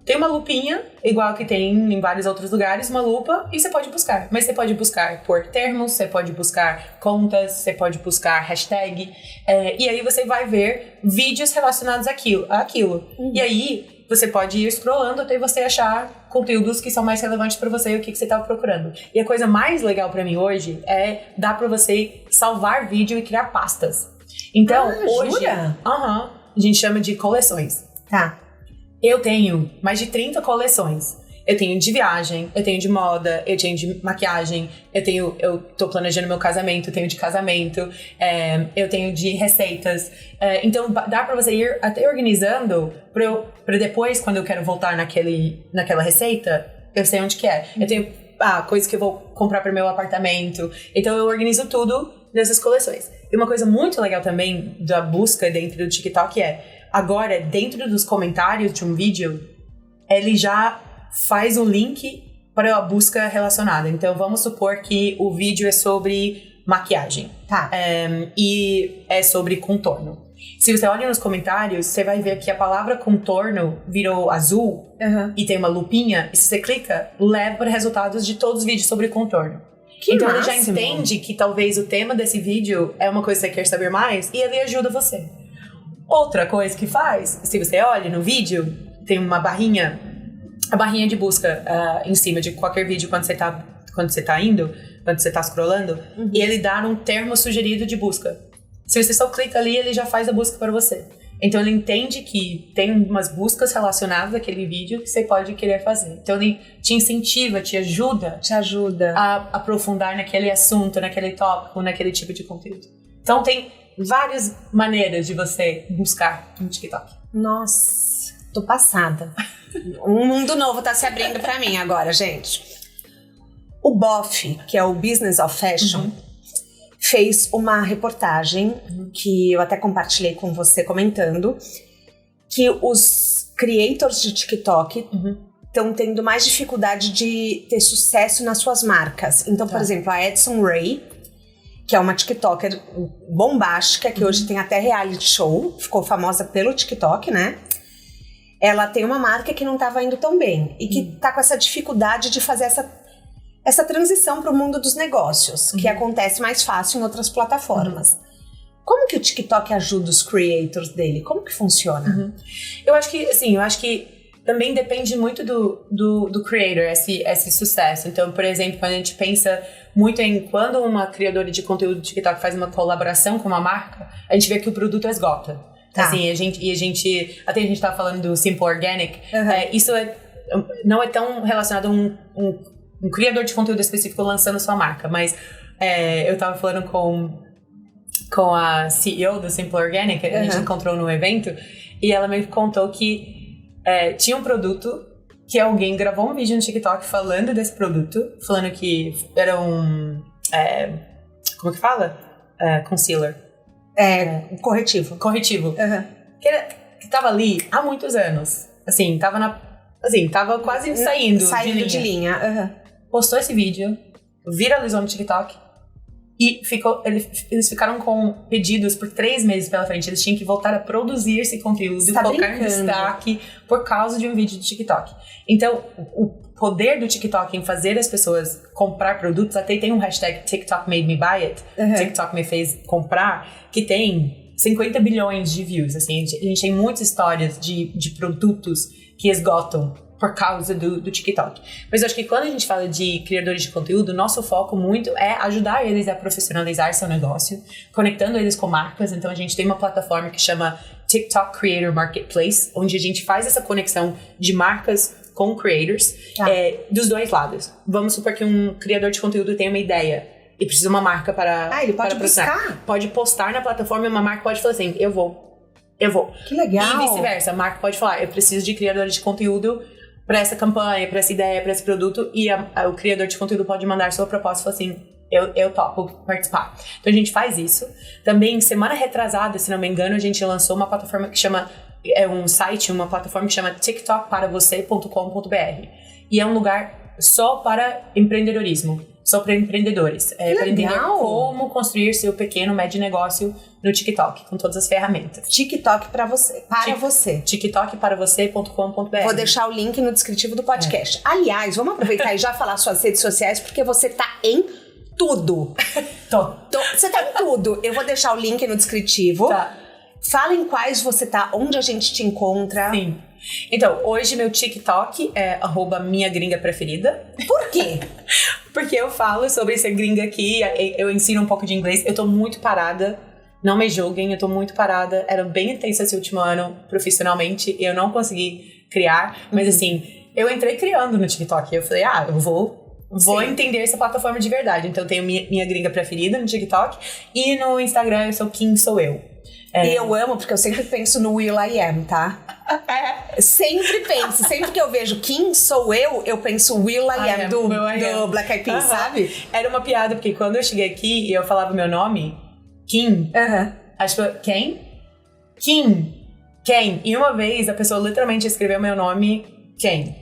tem uma lupinha, igual que tem em vários outros lugares, uma lupa, e você pode buscar. Mas você pode buscar por termos, você pode buscar contas, você pode buscar hashtag. E aí você vai ver vídeos relacionados àquilo. E aí você pode ir scrollando até você achar conteúdos que são mais relevantes pra você e o que você estava procurando. E a coisa mais legal pra mim hoje dá pra você salvar vídeo e criar pastas. Então, hoje... Jura? A gente chama de coleções. Tá. Eu tenho mais de 30 coleções. Eu tenho de viagem, eu tenho de moda, eu tenho de maquiagem, eu tô planejando meu casamento, eu tenho de casamento, eu tenho de receitas. Então dá pra você ir até organizando pra depois, quando eu quero voltar naquela receita, eu sei onde que é. Eu tenho coisas que eu vou comprar pro meu apartamento. Então eu organizo tudo nessas coleções. E uma coisa muito legal também da busca dentro do TikTok agora, dentro dos comentários de um vídeo, ele já faz um link para a busca relacionada. Então, vamos supor que o vídeo é sobre maquiagem. Tá. E é sobre contorno. Se você olha nos comentários, você vai ver que a palavra contorno virou azul e tem uma lupinha. E se você clica, leva para resultados de todos os vídeos sobre contorno. Então ele já entende que talvez o tema desse vídeo é uma coisa que você quer saber mais e ele ajuda você. Outra coisa que faz, se você olha no vídeo, tem uma barrinha, a barrinha de busca em cima de qualquer vídeo quando você tá scrollando, e ele dá um termo sugerido de busca. Se você só clica ali, ele já faz a busca para você. Então ele entende que tem umas buscas relacionadas àquele vídeo que você pode querer fazer. Então ele te incentiva, te ajuda a aprofundar naquele assunto, naquele tópico, naquele tipo de conteúdo. Então tem várias maneiras de você buscar no TikTok. Nossa, tô passada. Um mundo novo tá se abrindo pra mim agora, gente. O BOF, que é o Business of Fashion, fez uma reportagem que eu até compartilhei com você comentando, que os creators de TikTok estão tendo mais dificuldade de ter sucesso nas suas marcas. Então, por exemplo, a Edson Ray, que é uma TikToker bombástica, que hoje tem até reality show, ficou famosa pelo TikTok, né? Ela tem uma marca que não estava indo tão bem e que tá com essa dificuldade de fazer essa transição para o mundo dos negócios, que acontece mais fácil em outras plataformas. Como que o TikTok ajuda os creators dele? Como que funciona? Eu acho que também depende muito do creator, esse sucesso. Então, por exemplo, quando a gente pensa muito em quando uma criadora de conteúdo do TikTok faz uma colaboração com uma marca, a gente vê que o produto esgota. Tá. Assim, até a gente tava falando do Simple Organic, isso não é tão relacionado a um criador de conteúdo específico lançando sua marca, mas eu tava falando com a CEO do Simple Organic, a gente encontrou no evento, e ela me contou que tinha um produto que alguém gravou um vídeo no TikTok falando desse produto, falando que era como que fala? Concealer. Corretivo. Que tava ali há muitos anos. Assim, tava quase saindo de linha. Postou esse vídeo, viralizou no TikTok e eles ficaram com pedidos por 3 meses pela frente. Eles tinham que voltar a produzir esse conteúdo, colocar em destaque por causa de um vídeo do TikTok. Então, o poder do TikTok em fazer as pessoas comprar produtos, até tem um hashtag TikTok made me buy it, TikTok me fez comprar, que tem 50 bilhões de views. Assim, a gente tem muitas histórias de produtos que esgotam por causa do TikTok. Mas eu acho que quando a gente fala de criadores de conteúdo, nosso foco muito é ajudar eles a profissionalizar seu negócio, conectando eles com marcas. Então a gente tem uma plataforma que chama TikTok Creator Marketplace, onde a gente faz essa conexão de marcas com creators, dos dois lados. Vamos supor que um criador de conteúdo tem uma ideia e precisa de uma marca para... ele pode buscar? Pode postar na plataforma e uma marca pode falar assim, eu vou. Que legal! E vice-versa, a marca pode falar, eu preciso de criadores de conteúdo para essa campanha, para essa ideia, para esse produto, e o criador de conteúdo pode mandar sua proposta e falar assim, eu topo participar. Então a gente faz isso. Também, semana retrasada, se não me engano, a gente lançou uma plataforma que chama, uma plataforma que chama tiktokparavocê.com.br, e é um lugar só para empreendedorismo, só para empreendedores, para entender como construir seu pequeno, médio negócio no TikTok, com todas as ferramentas. TikTok para você. tiktokparavocê.com.br. Vou deixar o link no descritivo do podcast. Aliás, vamos aproveitar e já falar suas redes sociais, porque você tá em tudo. Você tá em tudo. Eu vou deixar o link no descritivo. Tá. Fala em quais você tá, onde a gente te encontra. Sim. Então, hoje meu TikTok é @minhagringapreferida. Por quê? Porque eu falo sobre ser gringa aqui, eu ensino um pouco de inglês. Eu tô muito parada, não me julguem, eu tô muito parada. Era bem intensa esse último ano, profissionalmente, e eu não consegui criar. Mas assim, eu entrei criando no TikTok. Eu falei, eu vou entender essa plataforma de verdade. Então eu tenho minha gringa preferida no TikTok. E no Instagram eu sou Kim Sou Eu. E eu amo, porque eu sempre penso no Will I Am, tá? Sempre penso. Sempre que eu vejo Kim Sou Eu penso Will I Am do Black Eyed Peas, sabe? Era uma piada, porque quando eu cheguei aqui e eu falava meu nome, Kim, acho que quem? Kim. E uma vez a pessoa literalmente escreveu meu nome, quem?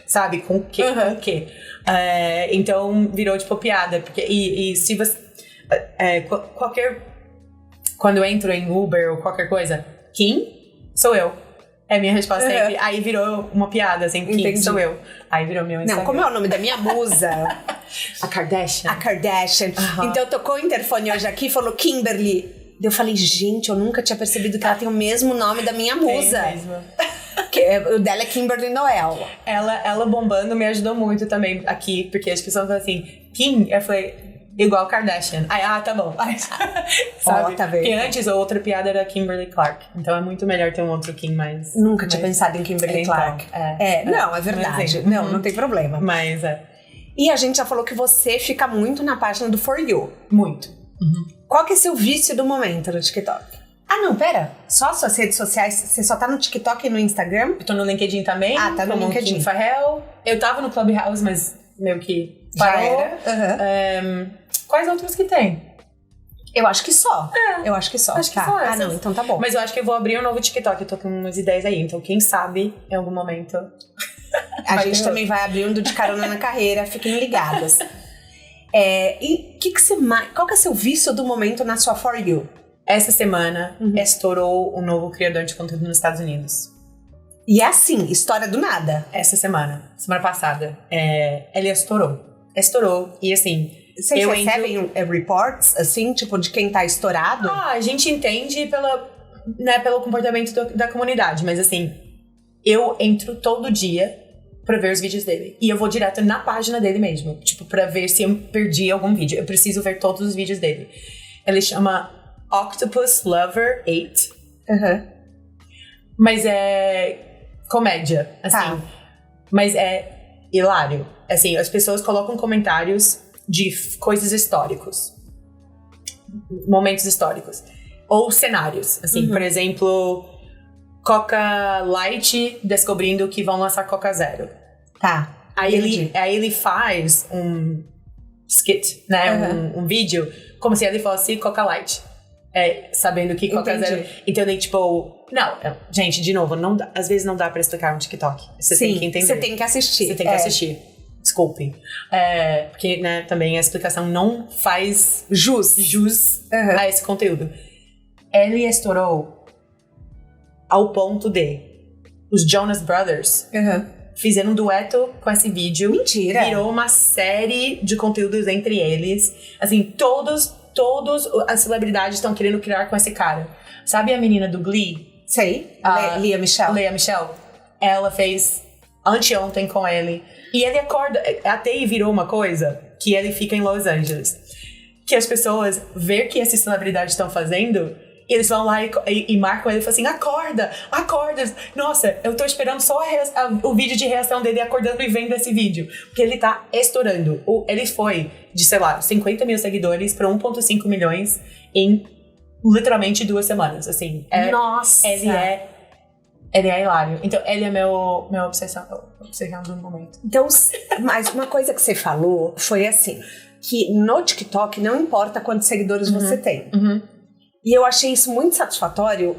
Sabe? Com o quê? Então virou tipo piada. Porque, e se você... Quando eu entro em Uber ou qualquer coisa, Kim, sou eu. É minha resposta sempre. Aí virou uma piada, assim, Kim, sou eu. Aí virou meu Instagram. Não, como é o nome da minha musa? A Kardashian. A Kardashian. Então tocou o interfone hoje aqui e falou Kimberly. Eu falei, gente, eu nunca tinha percebido que ela tem o mesmo nome da minha musa. Tem mesmo. O dela é Kimberly Noel. Ela bombando me ajudou muito também aqui, porque as pessoas falam assim, Kim, eu falei... Igual Kardashian. Aí, tá bom. Aí, sabe? Tá vendo? Porque antes a outra piada era Kimberly Clark. Então é muito melhor ter um outro Kim mais... Nunca tinha pensado em Kimberly Clark. Não, é verdade. Não tem problema. Mas E a gente já falou que você fica muito na página do For You. Muito. Qual que é seu vício do momento no TikTok? Ah, não, pera. Só suas redes sociais? Você só tá no TikTok e no Instagram? Eu tô no LinkedIn também. Tá no LinkedIn. Kim Farrell. Eu tava no Clubhouse, mas meio que parou. Quais outros que tem? Eu acho que só. Eu acho que só. Acho que só essas. Não, então tá bom. Mas eu acho que eu vou abrir um novo TikTok. Eu tô com umas ideias aí. Então, quem sabe, em algum momento... A gente também vai abrir um de carona na carreira. Fiquem ligadas. E qual que é seu vício do momento na sua For You? Essa semana, estourou um novo criador de conteúdo nos Estados Unidos. E é assim, história do nada. Essa semana passada, ele estourou. E assim... Vocês recebem reports, assim, tipo, de quem tá estourado? A gente entende pelo comportamento da comunidade. Mas assim, eu entro todo dia pra ver os vídeos dele. E eu vou direto na página dele mesmo. Tipo, pra ver se eu perdi algum vídeo. Eu preciso ver todos os vídeos dele. Ele chama Octopus Lover 8. Mas é comédia, assim. Mas é hilário. Assim, as pessoas colocam comentários de coisas históricos. Momentos históricos. Ou cenários. Assim, por exemplo, Coca Light descobrindo que vão lançar Coca Zero. Aí ele faz um skit, né? Um vídeo, como se ele fosse Coca Light. Sabendo que Coca Zero... Então, tipo... Não, gente, de novo, não dá, às vezes não dá pra explicar um TikTok. Você tem que entender. Você tem que assistir. Você tem que assistir. Desculpem. Porque, né, também a explicação não faz jus a esse conteúdo. Ele estourou ao ponto de os Jonas Brothers fizeram um dueto com esse vídeo. Mentira! Virou uma série de conteúdos entre eles. Assim, todos as celebridades estão querendo criar com esse cara. Sabe a menina do Glee? Sei. Lea Michele. Ela fez anteontem com ele. E ele acorda, até virou uma coisa que ele fica em Los Angeles. Que as pessoas ver que essas celebridades estão fazendo, eles vão lá e marcam ele e falam assim, acorda! Nossa, eu tô esperando só o vídeo de reação dele acordando e vendo esse vídeo. Porque ele tá estourando. Ele foi de, 50 mil seguidores para 1,5 milhões em literalmente 2 semanas. Assim, nossa! Ele é hilário. Então, ele é meu obsessão do momento. Então, mas uma coisa que você falou foi assim, que no TikTok não importa quantos seguidores você tem. E eu achei isso muito satisfatório,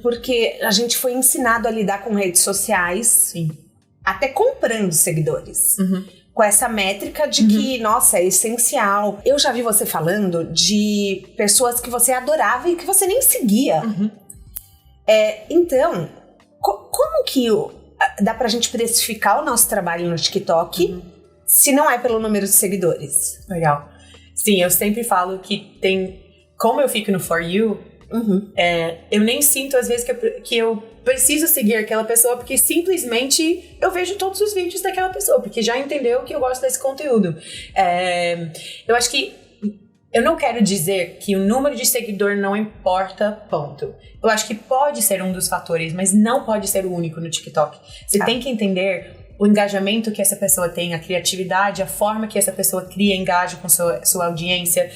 porque a gente foi ensinado a lidar com redes sociais, até comprando seguidores. Com essa métrica de que, nossa, é essencial. Eu já vi você falando de pessoas que você adorava e que você nem seguia. Então... Como que dá pra gente precificar o nosso trabalho no TikTok se não é pelo número de seguidores? Legal. Sim, eu sempre falo que tem... Como eu fico no For You, eu nem sinto às vezes que eu preciso seguir aquela pessoa, porque simplesmente eu vejo todos os vídeos daquela pessoa, porque já entendeu que eu gosto desse conteúdo. Eu acho que eu não quero dizer que o número de seguidor não importa, ponto. Eu acho que pode ser um dos fatores, mas não pode ser o único no TikTok. Você tem que entender o engajamento que essa pessoa tem, a criatividade, a forma que essa pessoa cria, engaja com sua audiência.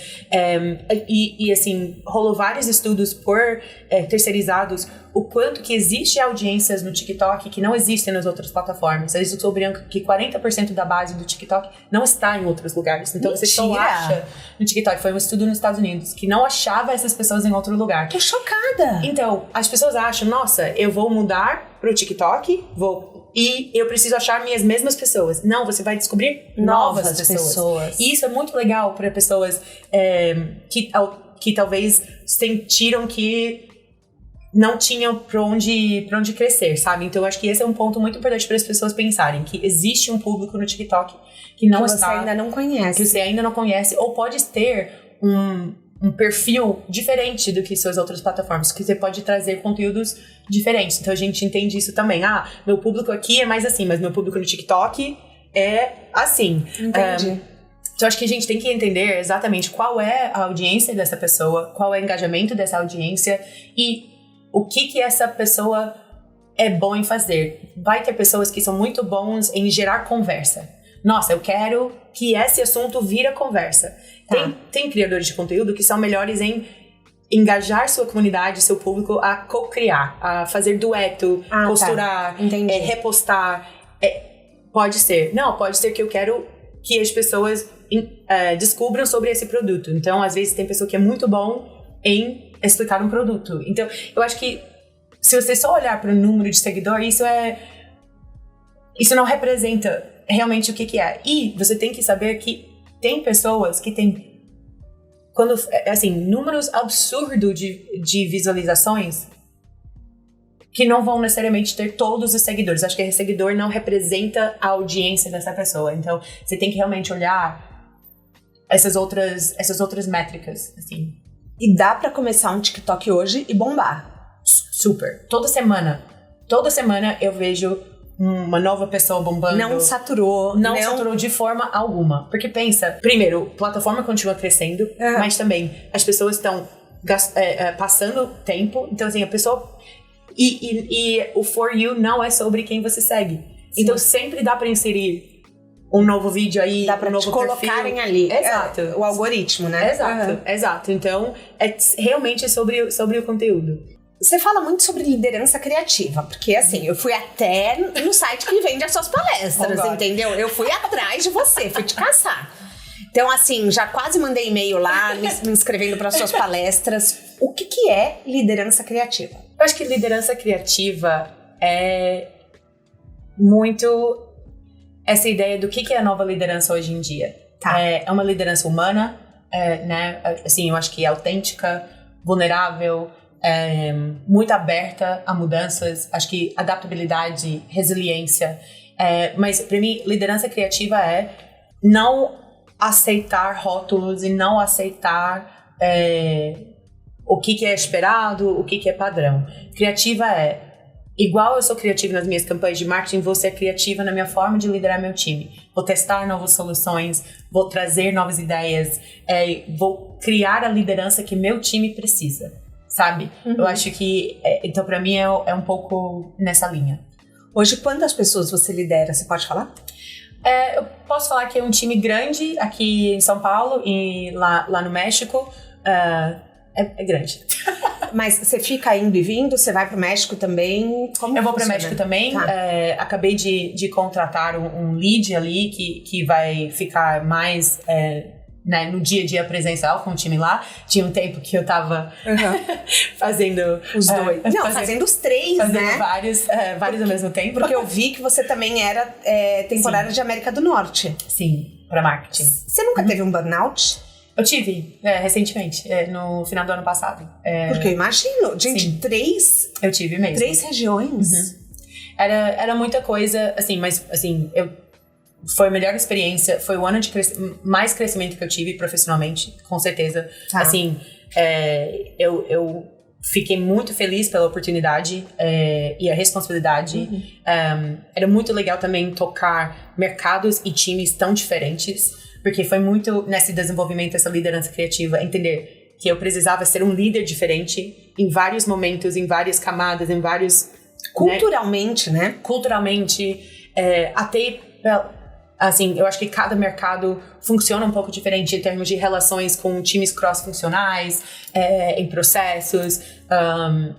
E assim, rolou vários estudos por terceirizados o quanto que existe audiências no TikTok que não existem nas outras plataformas. Eles descobriram que 40% da base do TikTok não está em outros lugares. Então você só acha no TikTok. Foi um estudo nos Estados Unidos que não achava essas pessoas em outro lugar. Tô chocada! Então, as pessoas acham, nossa, eu vou mudar pro TikTok, vou e eu preciso achar minhas mesmas pessoas. Não, você vai descobrir novas pessoas. E isso é muito legal para pessoas que talvez sentiram que não tinham pra onde crescer, sabe? Então eu acho que esse é um ponto muito importante para as pessoas pensarem, que existe um público no TikTok que você ainda não conhece. Que você ainda não conhece, ou pode ter um perfil diferente do que suas outras plataformas, que você pode trazer conteúdos diferentes. Então a gente entende isso também. Meu público aqui é mais assim, mas meu público no TikTok é assim. Entendi. Então acho que a gente tem que entender exatamente qual é a audiência dessa pessoa, qual é o engajamento dessa audiência e o que essa pessoa é bom em fazer. Vai ter pessoas que são muito bons em gerar conversa. Nossa, eu quero que esse assunto vira conversa. Tá. Tem criadores de conteúdo que são melhores em engajar sua comunidade, seu público a co-criar, a fazer dueto, costurar, repostar. Pode ser. Não, pode ser que eu quero que as pessoas descubram sobre esse produto. Então, às vezes, tem pessoa que é muito bom em explicar um produto. Então, eu acho que se você só olhar para o número de seguidores, isso não representa realmente o que é. E você tem que saber que tem pessoas que têm números absurdos de visualizações que não vão necessariamente ter todos os seguidores. Acho que esse seguidor não representa a audiência dessa pessoa. Então, você tem que realmente olhar essas outras métricas, assim. E dá pra começar um TikTok hoje e bombar. Super. Toda semana eu vejo uma nova pessoa bombando. Não saturou. Não saturou de forma alguma. Porque pensa, primeiro, a plataforma continua crescendo, mas também as pessoas estão passando tempo. Então, assim, a pessoa... E o For You não é sobre quem você segue. Sim. Então, sempre dá pra inserir um novo vídeo aí, dá pra um novo te colocarem ali. Exato. O algoritmo, né? Exato. Então, é realmente sobre o conteúdo. Você fala muito sobre liderança criativa, porque assim, eu fui até no site que vende as suas palestras, entendeu? Eu fui atrás de você, fui te caçar. Então, assim, já quase mandei e-mail lá, me inscrevendo para as suas palestras. O que é liderança criativa? Eu acho que liderança criativa é muito essa ideia do que é a nova liderança hoje em dia. Tá. É uma liderança humana, né? Assim, eu acho que é autêntica, vulnerável, muito aberta a mudanças. Acho que adaptabilidade, resiliência. Mas, para mim, liderança criativa é não aceitar rótulos e não aceitar o que é esperado, o que é padrão. Criativa igual eu sou criativa nas minhas campanhas de marketing, vou ser criativa na minha forma de liderar meu time. Vou testar novas soluções, vou trazer novas ideias, vou criar a liderança que meu time precisa, sabe? Uhum. Eu acho que, então pra mim é um pouco nessa linha. Hoje, quantas pessoas você lidera? Você pode falar? Eu posso falar que é um time grande aqui em São Paulo e lá no México. É grande. Mas você fica indo e vindo? Você vai pro México também? Como eu vou pro funciona? México também. Tá. Acabei de contratar um lead ali que vai ficar mais no dia a dia presencial com o time lá. Tinha um tempo que eu tava fazendo os dois. Fazendo os três, fazendo né? Vários ao mesmo tempo. Porque eu vi que você também era temporada de América do Norte. Sim, pra marketing. Você nunca teve um burnout? Eu tive, recentemente, no final do ano passado. Porque eu imagino, gente, sim. 3... Eu tive mesmo. 3 regiões? Uhum. Era muita coisa, assim, mas, assim, foi a melhor experiência, foi o ano de mais crescimento que eu tive profissionalmente, com certeza. Tá. Assim, eu fiquei muito feliz pela oportunidade e a responsabilidade. Uhum. Era muito legal também tocar mercados e times tão diferentes, porque foi muito nesse desenvolvimento, essa liderança criativa, entender que eu precisava ser um líder diferente em vários momentos, em várias camadas, em vários... Culturalmente, né? Culturalmente, até... Assim, eu acho que cada mercado funciona um pouco diferente em termos de relações com times cross-funcionais, em processos,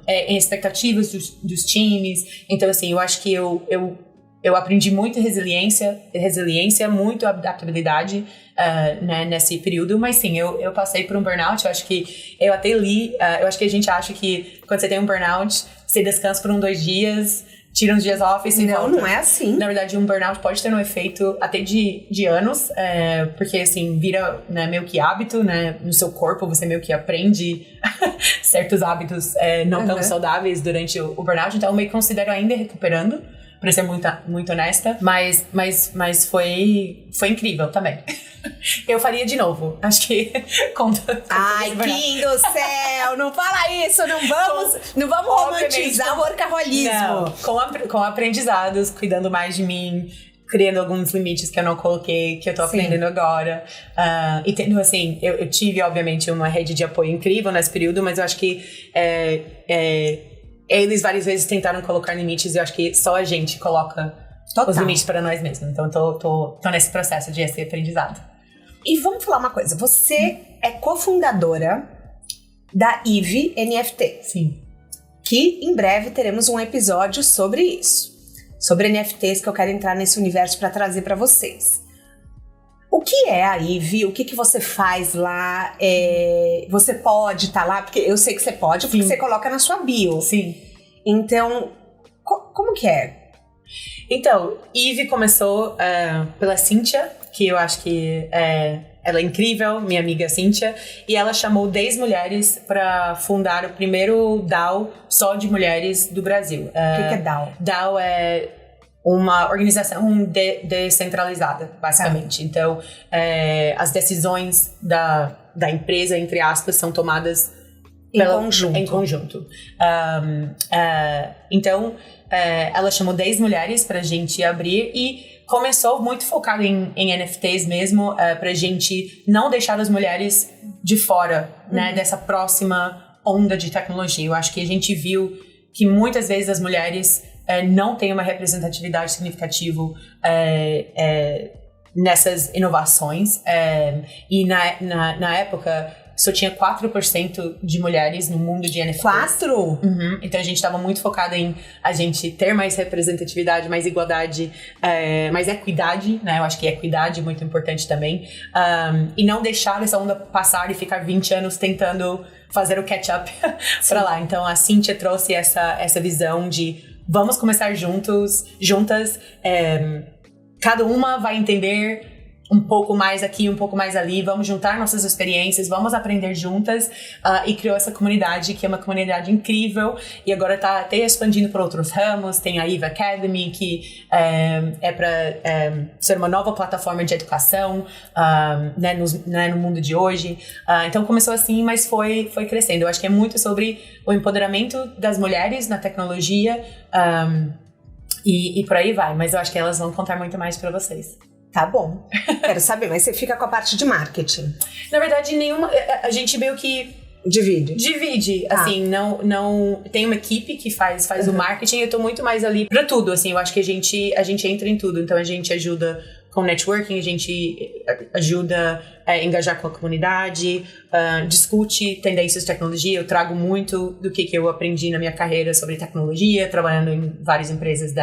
em expectativas dos times. Então, assim, eu acho que eu aprendi muito resiliência, muito adaptabilidade nesse período, mas sim, eu passei por um burnout. Eu acho que eu até li, eu acho que a gente acha que quando você tem um burnout, você descansa por 2 dias, tira uns dias off e se volta. Não é assim. Na verdade, um burnout pode ter um efeito até de anos, porque assim, vira, né, meio que hábito, né, no seu corpo, você meio que aprende certos hábitos não tão saudáveis durante o burnout, então eu me considero ainda recuperando, pra ser muito honesta, mas foi incrível também. Eu faria de novo, acho que conta. Ai, Kim do céu, não fala isso, não vamos romantizar o workaholismo. Não, com aprendizados, cuidando mais de mim, criando alguns limites que eu não coloquei, que eu tô aprendendo agora. E tendo, assim, eu tive, obviamente, uma rede de apoio incrível nesse período, mas eu acho que eles várias vezes tentaram colocar limites e eu acho que só a gente coloca os limites para nós mesmos. Então, tô nesse processo de esse aprendizado. E vamos falar uma coisa, você é cofundadora da Eve NFT. Sim. Que em breve teremos um episódio sobre isso. Sobre NFTs, que eu quero entrar nesse universo para trazer para vocês. O que é a Eve? O que você faz lá? Você pode estar lá? Porque eu sei que você pode, porque você coloca na sua bio. Sim. Então, como que é? Então, Eve começou pela Cíntia, que eu acho que ela é incrível, minha amiga Cíntia, e ela chamou 10 mulheres para fundar o primeiro DAO só de mulheres do Brasil. O que é DAO? DAO é uma organização descentralizada, basicamente. Então, as decisões da empresa, entre aspas, são tomadas em conjunto. Então, ela chamou 10 mulheres pra gente abrir e começou muito focado em NFTs mesmo, pra gente não deixar as mulheres de fora, né, dessa próxima onda de tecnologia. Eu acho que a gente viu que muitas vezes as mulheres não têm uma representatividade significativa nessas inovações. E na época só tinha 4% de mulheres no mundo de NFTs. 4%? Uhum. Então a gente estava muito focada em a gente ter mais representatividade, mais igualdade, mais equidade, né? Eu acho que equidade é muito importante também. E não deixar essa onda passar e ficar 20 anos tentando fazer o catch-up para lá. Então a Cíntia trouxe essa visão de vamos começar juntas, cada uma vai entender um pouco mais aqui, um pouco mais ali, vamos juntar nossas experiências, vamos aprender juntas, e criou essa comunidade, que é uma comunidade incrível, e agora tá até expandindo para outros ramos. Tem a Eve Academy, que é para ser uma nova plataforma de educação, né, no mundo de hoje. Então começou assim, mas foi crescendo. Eu acho que é muito sobre o empoderamento das mulheres na tecnologia, e por aí vai, mas eu acho que elas vão contar muito mais para vocês. Tá bom, quero saber, mas você fica com a parte de marketing? Na verdade, a gente meio que divide, assim, não tem uma equipe que faz o marketing, eu tô muito mais ali pra tudo, assim, eu acho que a gente entra em tudo, então a gente ajuda com networking, a gente ajuda a engajar com a comunidade, discute tendências de tecnologia. Eu trago muito do que eu aprendi na minha carreira sobre tecnologia, trabalhando em várias empresas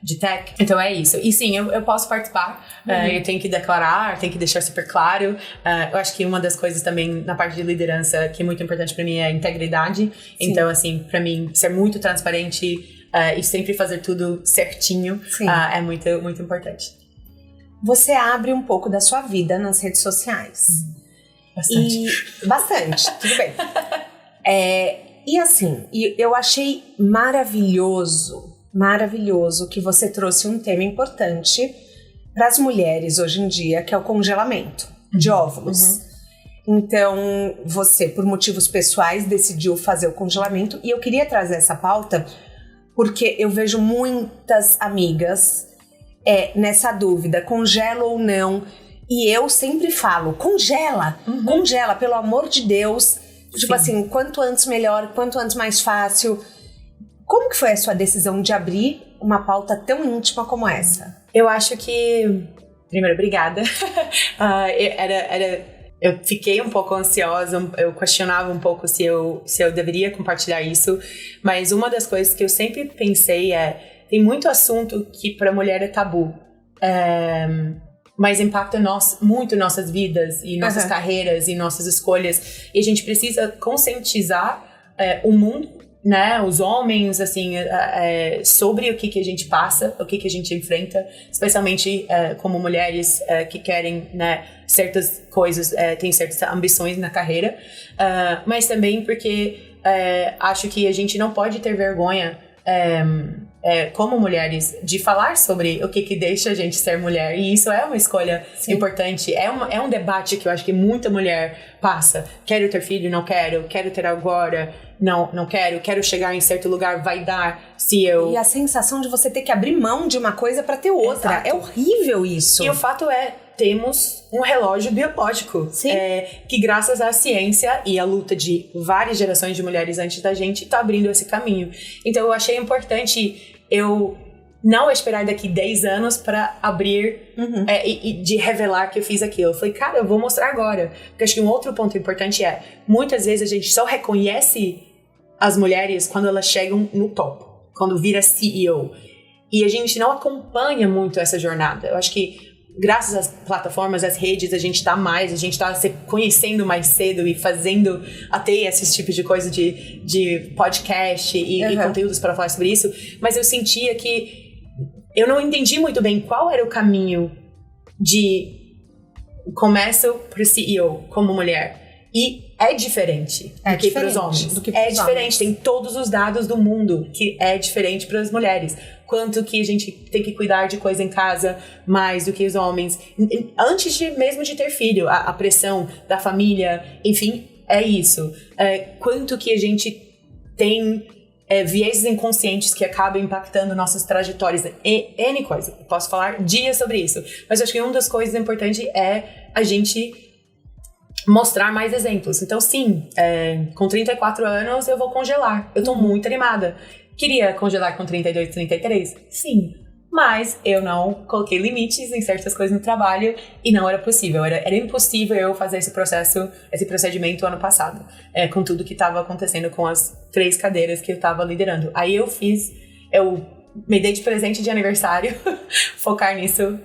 de tech. Então é isso. E sim, eu posso participar, eu tenho que declarar, tenho que deixar super claro. Eu acho que uma das coisas também na parte de liderança que é muito importante para mim é a integridade. Sim. Então, assim, para mim, ser muito transparente e sempre fazer tudo certinho é muito, muito importante. Você abre um pouco da sua vida nas redes sociais. Bastante, tudo bem. E assim, eu achei maravilhoso que você trouxe um tema importante para as mulheres hoje em dia, que é o congelamento de óvulos. Então, você, por motivos pessoais, decidiu fazer o congelamento. E eu queria trazer essa pauta porque eu vejo muitas amigas nessa dúvida, congela ou não. E eu sempre falo, congela, pelo amor de Deus. Tipo assim, quanto antes melhor, quanto antes mais fácil. Como que foi a sua decisão de abrir uma pauta tão íntima como essa? Eu acho que... Primeiro, obrigada. Eu fiquei um pouco ansiosa, eu questionava um pouco se eu deveria compartilhar isso. Mas uma das coisas que eu sempre pensei tem muito assunto que para a mulher é tabu, mas impacta muito nossas vidas e nossas carreiras e nossas escolhas. E a gente precisa conscientizar o mundo né, os homens, assim, sobre o que a gente passa, o que a gente enfrenta, especialmente como mulheres que querem, né, certas coisas, têm certas ambições na carreira, mas também porque acho que a gente não pode ter vergonha como mulheres, de falar sobre o que deixa a gente ser mulher. E isso é uma escolha importante. É um debate que eu acho que muita mulher passa. Quero ter filho, não quero. Quero ter agora, não quero. Quero chegar em certo lugar, vai dar se eu... E a sensação de você ter que abrir mão de uma coisa pra ter outra. Exato. É horrível isso. E o fato temos um relógio biológico. Sim. Que graças à ciência e à luta de várias gerações de mulheres antes da gente, tá abrindo esse caminho. Então eu achei importante eu não esperar daqui 10 anos para abrir e de revelar que eu fiz aquilo. Eu falei, cara, eu vou mostrar agora. Porque acho que um outro ponto importante muitas vezes a gente só reconhece as mulheres quando elas chegam no topo, quando vira CEO. E a gente não acompanha muito essa jornada. Eu acho que graças às plataformas, às redes, a gente tá se conhecendo mais cedo e fazendo até esses tipos de coisa de podcast e conteúdos para falar sobre isso. Mas eu sentia que eu não entendi muito bem qual era o caminho de começo pro CEO como mulher. E é diferente do que para os homens. Diferente, tem todos os dados do mundo que é diferente para as mulheres. Quanto que a gente tem que cuidar de coisa em casa mais do que os homens. Antes mesmo de ter filho, a pressão da família, enfim, é isso. Quanto que a gente tem vieses inconscientes que acabam impactando nossas trajetórias. N coisa. Posso falar dias sobre isso. Mas acho que uma das coisas importantes é a gente mostrar mais exemplos. Então, sim, com 34 anos eu vou congelar. Eu tô muito animada. Queria congelar com 32, 33? Sim. Mas eu não coloquei limites em certas coisas no trabalho e não era possível. Era impossível eu fazer esse procedimento ano passado. Com tudo que estava acontecendo com as 3 cadeiras que eu estava liderando. Aí eu me dei de presente de aniversário focar nisso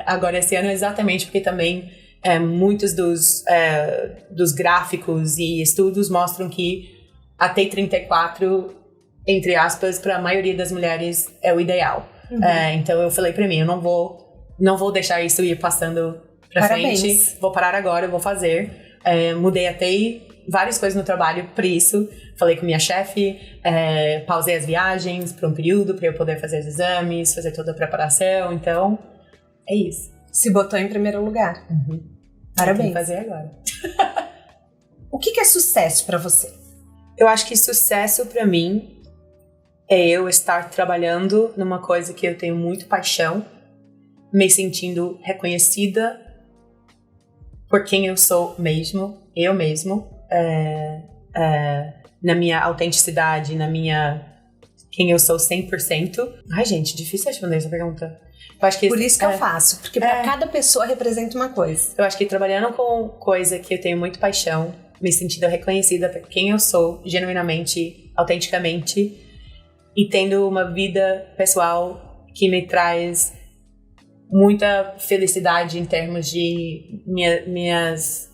agora esse ano, exatamente porque também muitos dos gráficos e estudos mostram que até 34, entre aspas, para a maioria das mulheres é o ideal. Então eu falei para mim, eu não vou deixar isso ir passando para frente, vou parar agora, eu vou fazer. Mudei até várias coisas no trabalho para isso. Falei com minha chefe, pausei as viagens por um período para eu poder fazer os exames, fazer toda a preparação. Então, é isso. Se botou em primeiro lugar. Parabéns. Tem que fazer agora. O que é sucesso pra você? Eu acho que sucesso pra mim é eu estar trabalhando numa coisa que eu tenho muito paixão, me sentindo reconhecida por quem eu sou mesmo, na minha autenticidade, quem eu sou 100%. Ai, gente, difícil responder essa pergunta. Eu acho que por isso que eu faço, porque pra cada pessoa representa uma coisa. Eu acho que trabalhando com coisa que eu tenho muito paixão, me sentindo reconhecida por quem eu sou, genuinamente, autenticamente, e tendo uma vida pessoal que me traz muita felicidade em termos de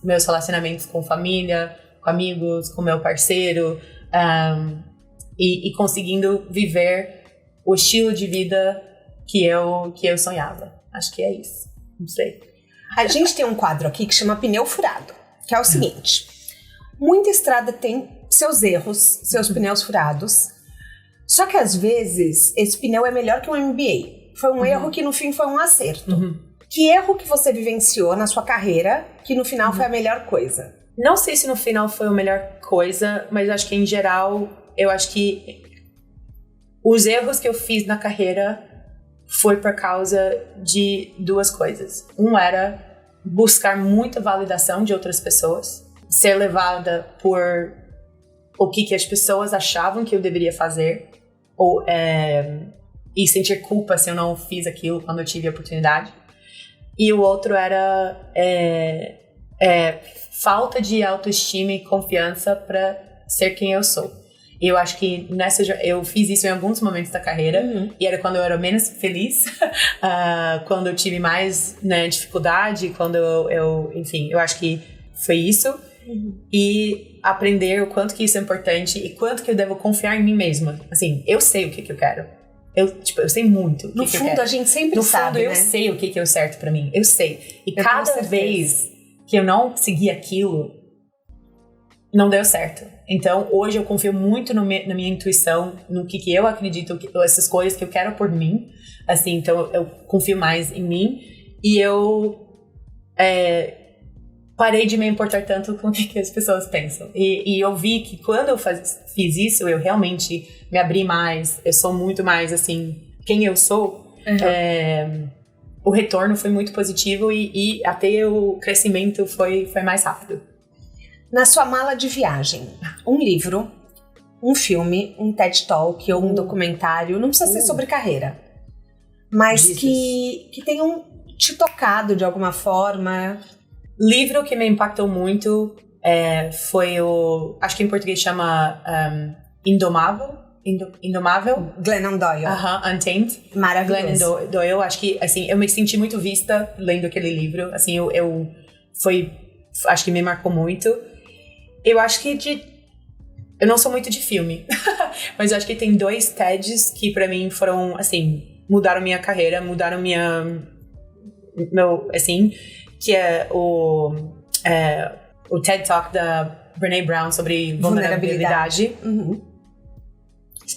meus relacionamentos com família, com amigos, com meu parceiro, e conseguindo viver o estilo de vida que eu sonhava. Acho que é isso. Não sei. A gente tem um quadro aqui que chama Pneu Furado, que é o seguinte. Muita estrada tem seus erros, seus pneus furados. Só que às vezes esse pneu é melhor que um MBA. Foi um erro que no fim foi um acerto. Que erro que você vivenciou na sua carreira que no final foi a melhor coisa? Não sei se no final foi a melhor coisa, mas acho que em geral, eu acho que os erros que eu fiz na carreira foi por causa de 2 coisas. Um era buscar muita validação de outras pessoas, ser levada por o que as pessoas achavam que eu deveria fazer, e sentir culpa se eu não fiz aquilo quando eu tive a oportunidade. E o outro era falta de autoestima e confiança para ser quem eu sou. E eu acho que eu fiz isso em alguns momentos da carreira, e era quando eu era menos feliz, quando eu tive mais dificuldade, quando enfim, eu acho que foi isso. e aprender o quanto que isso é importante e quanto que eu devo confiar em mim mesma. Assim, eu sei o que eu quero. Eu sei muito o que no eu quero. fundo, a gente sempre sabe, No fundo, eu né? sei o que é o certo pra mim. Eu sei. E Eu cada tenho vez que eu não segui aquilo, não deu certo. Então, hoje eu confio muito na minha intuição, no que eu acredito, essas coisas que eu quero por mim. Assim, então, eu confio mais em mim. E eu parei de me importar tanto com o que as pessoas pensam. E eu vi que quando eu fiz isso, eu realmente me abri mais. Eu sou muito mais, assim, quem eu sou. O retorno foi muito positivo e até o crescimento foi mais rápido. Na sua mala de viagem, um livro, um filme, um TED Talk ou um documentário, não precisa ser sobre carreira, mas que tenham te tocado de alguma forma. Livro que me impactou muito foi acho que em português chama Indomável. Glennon Doyle. Untamed. Maravilhoso. Glennon Doyle, acho que, assim, eu me senti muito vista lendo aquele livro. Assim, acho que me marcou muito. Eu acho que eu não sou muito de filme, mas eu acho que tem 2 TEDs que pra mim foram, assim, mudaram minha carreira, mudaram assim, que é o TED Talk da Brené Brown sobre vulnerabilidade.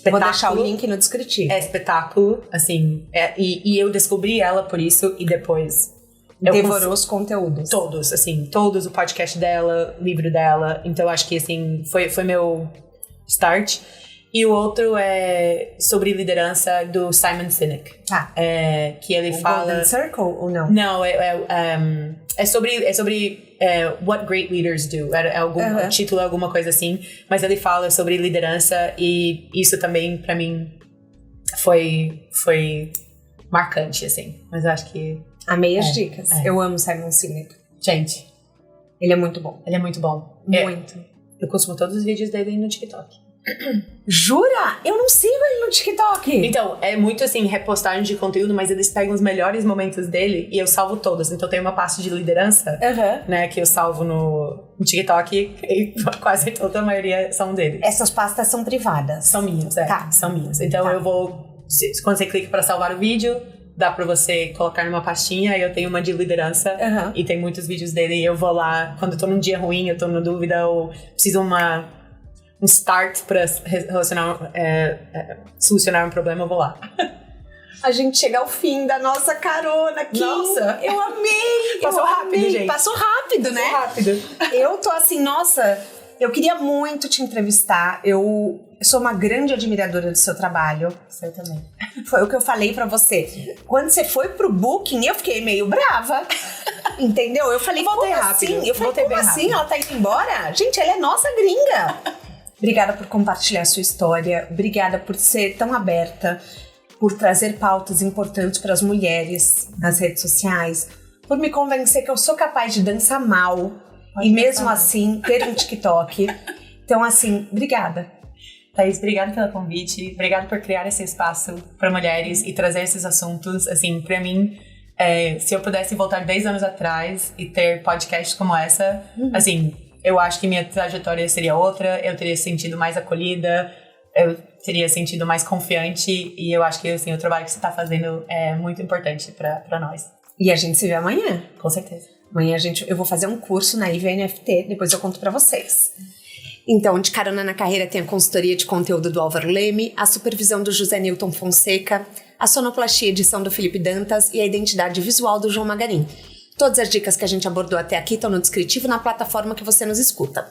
Vou deixar o link no descritivo. É espetáculo, assim, e eu descobri ela por isso, e depois devorou os conteúdos. Todos, o podcast dela, o livro dela. Então, acho que, assim, foi meu start. E o outro é sobre liderança do Simon Sinek. Que ele fala... Golden Circle ou não? Não, é sobre What Great Leaders Do. O título é alguma coisa assim. Mas ele fala sobre liderança e isso também, pra mim, foi marcante, assim. Mas eu acho que... Amei as dicas. Eu amo Simon Sinek. Gente, ele é muito bom. Ele é muito bom. Muito. Eu consumo todos os vídeos dele no TikTok. Jura? Eu não sigo ele no TikTok. Então, é muito assim, repostagem de conteúdo, mas eles pegam os melhores momentos dele e eu salvo todos. Então tem uma pasta de liderança, né, que eu salvo no TikTok e quase toda a maioria são dele. Essas pastas são privadas. São minhas, são minhas. Então eu vou, quando você clica para salvar o vídeo, dá pra você colocar numa pastinha, e eu tenho uma de liderança e tem muitos vídeos dele e eu vou lá, quando eu tô num dia ruim, eu tô na dúvida ou preciso um start pra solucionar um problema, eu vou lá. A gente chega ao fim da nossa carona aqui. Nossa! Eu amei! Passou rápido, gente. Passou rápido, né? Passou rápido. Eu tô assim, nossa, eu queria muito te entrevistar. Eu sou uma grande admiradora do seu trabalho. Você também. Foi o que eu falei pra você. Quando você foi pro Booking, eu fiquei meio brava. Entendeu? Eu falei, como assim? Eu falei, como assim? Ela tá indo embora? Gente, ela é nossa gringa. Obrigada por compartilhar a sua história. Obrigada por ser tão aberta, por trazer pautas importantes para as mulheres nas redes sociais, por me convencer que eu sou capaz de dançar mal e mesmo assim ter um TikTok. Então, assim, obrigada. Thaís, obrigada pelo convite. Obrigada por criar esse espaço para mulheres e trazer esses assuntos. Assim, para mim, se eu pudesse voltar 10 anos atrás e ter podcasts como essa, assim, eu acho que minha trajetória seria outra, eu teria sentido mais acolhida, eu teria sentido mais confiante, e eu acho que, assim, o trabalho que você está fazendo é muito importante para nós. E a gente se vê amanhã. Com certeza. Amanhã eu vou fazer um curso na IVNFT, depois eu conto para vocês. Então, de Carona na Carreira tem a consultoria de conteúdo do Álvaro Leme, a supervisão do José Newton Fonseca, a sonoplastia e edição do Felipe Dantas e a identidade visual do João Magarin. Todas as dicas que a gente abordou até aqui estão no descritivo na plataforma que você nos escuta.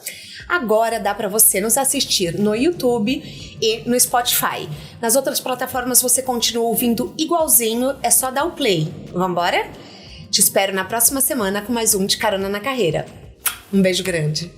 Agora dá para você nos assistir no YouTube e no Spotify. Nas outras plataformas você continua ouvindo igualzinho, é só dar o play. Vambora? Te espero na próxima semana com mais um de Carona na Carreira. Um beijo grande.